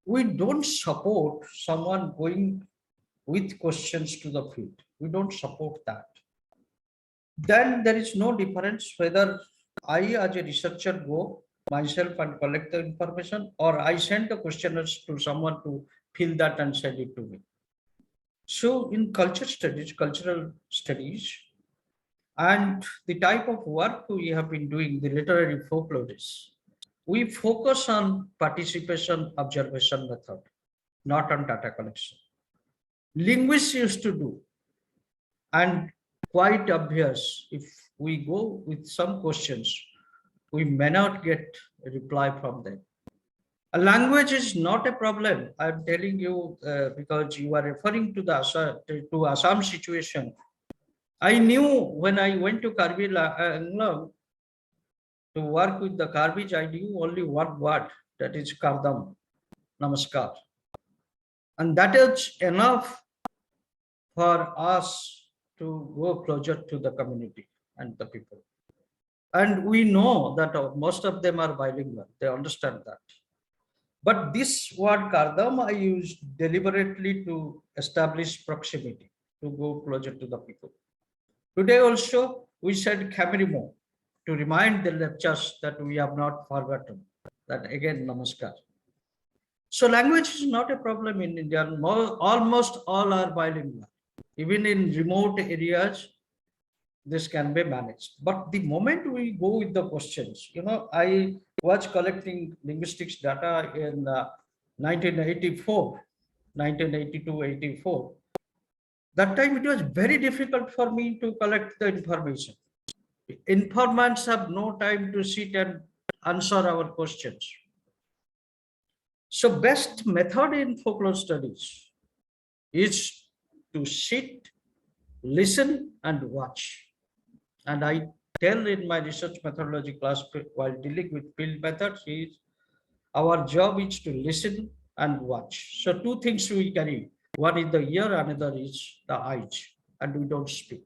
We don't support someone going with questions to the field. We don't support that. Then there is no difference whether I as a researcher go myself and collect the information, or I send the questionnaires to someone to fill that and send it to me. So in cultural studies, and the type of work we have been doing, the literary folklorists, we focus on participation observation method, not on data collection. Linguists used to do, and quite obvious, if we go with some questions, we may not get a reply from them. A language is not a problem. I'm telling you because you are referring to the Assam situation. I knew when I went to Karbi to work with the Karbis, I knew only one word, that is Kardam, Namaskar. And that is enough for us to go closer to the community and the people. And we know that most of them are bilingual, they understand that. But this word Kardam I used deliberately to establish proximity, to go closer to the people. Today also, we said Kamirimo to remind the lecturers that we have not forgotten that again, Namaskar. So language is not a problem in India. Almost all are bilingual. Even in remote areas, this can be managed. But the moment we go with the questions, I was collecting linguistics data in 1984, 1982, 84. That time it was very difficult for me to collect the information. Informants have no time to sit and answer our questions. So best method in folklore studies is to sit, listen and watch. And I tell in my research methodology class while dealing with field methods is our job is to listen and watch. So two things we carry. One is the ear, another is the eyes, and we don't speak.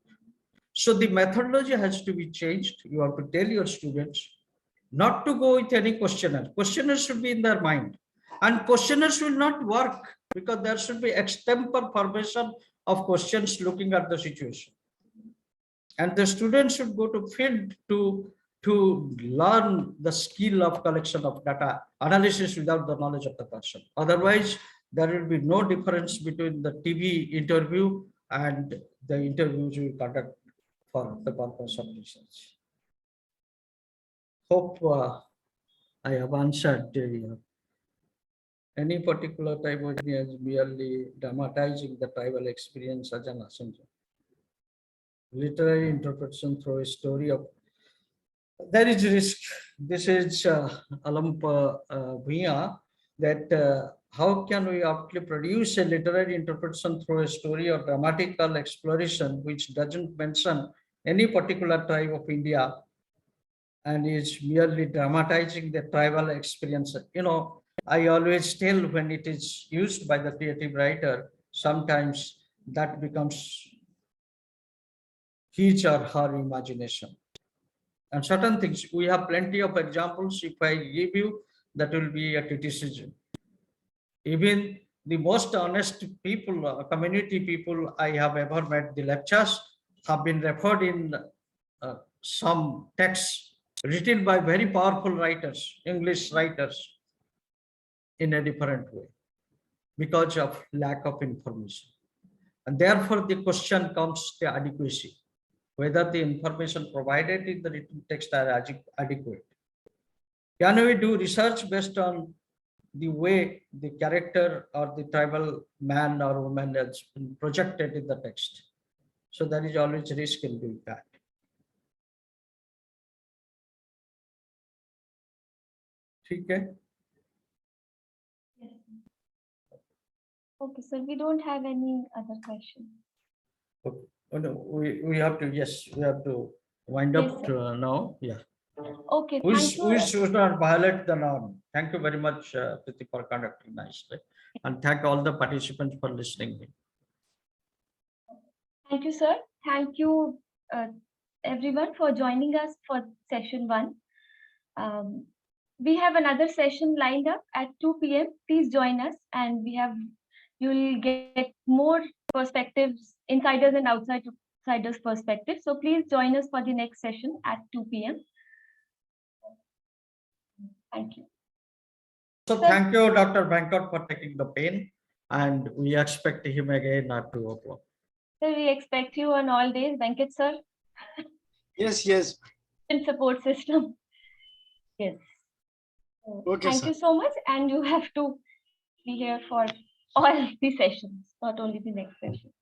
So the methodology has to be changed. You have to tell your students not to go with any questionnaire. Questionnaires should be in their mind. And questionnaires will not work because there should be extempore formation of questions looking at the situation. And the students should go to field to learn the skill of collection of data analysis without the knowledge of the person. Otherwise, there will be no difference between the TV interview and the interviews we conduct for the purpose of research. Hope I have answered any particular type of is merely dramatizing the tribal experience as an assumption. Literary interpretation through a story of there is risk. This is Alampa Bhuya, that how can we actually produce a literary interpretation through a story or dramatical exploration which doesn't mention any particular tribe of India and is merely dramatizing the tribal experience. I always tell when it is used by the creative writer, sometimes that becomes his or her imagination. And certain things, we have plenty of examples. If I give you, that will be a criticism. Even the most honest people, community people I have ever met, the lectures have been referred in some texts written by very powerful writers, English writers, in a different way because of lack of information. And therefore, the question comes to adequacy, whether the information provided in the written text are adequate. Can we do research based on the way the character or the tribal man or woman has been projected in the text? So there is always risk in doing that. Okay. Yes. Okay, so we don't have any other questions. Okay. Oh, no, we have to, yes, we have to wind Yes, up now. Yeah. Okay, We thank you. should not violate the norm. Thank you very much, Priti, for conducting nicely. And thank all the participants for listening. Thank you, sir. Thank you, everyone, for joining us for session 1. We have another session lined up at 2 p.m. Please join us, and you'll get more perspectives, insiders and outsiders perspectives. So please join us for the next session at 2 p.m. Thank you. So Sir. thank you, Dr. Bangkok, for taking the pain, and we expect him again at 2 o'clock. Sir, we expect you on all days, Venkat sir. Yes, yes. And support system. Yes. Okay, Thank sir. you so much. And you have to be here for all the sessions, not only the next session.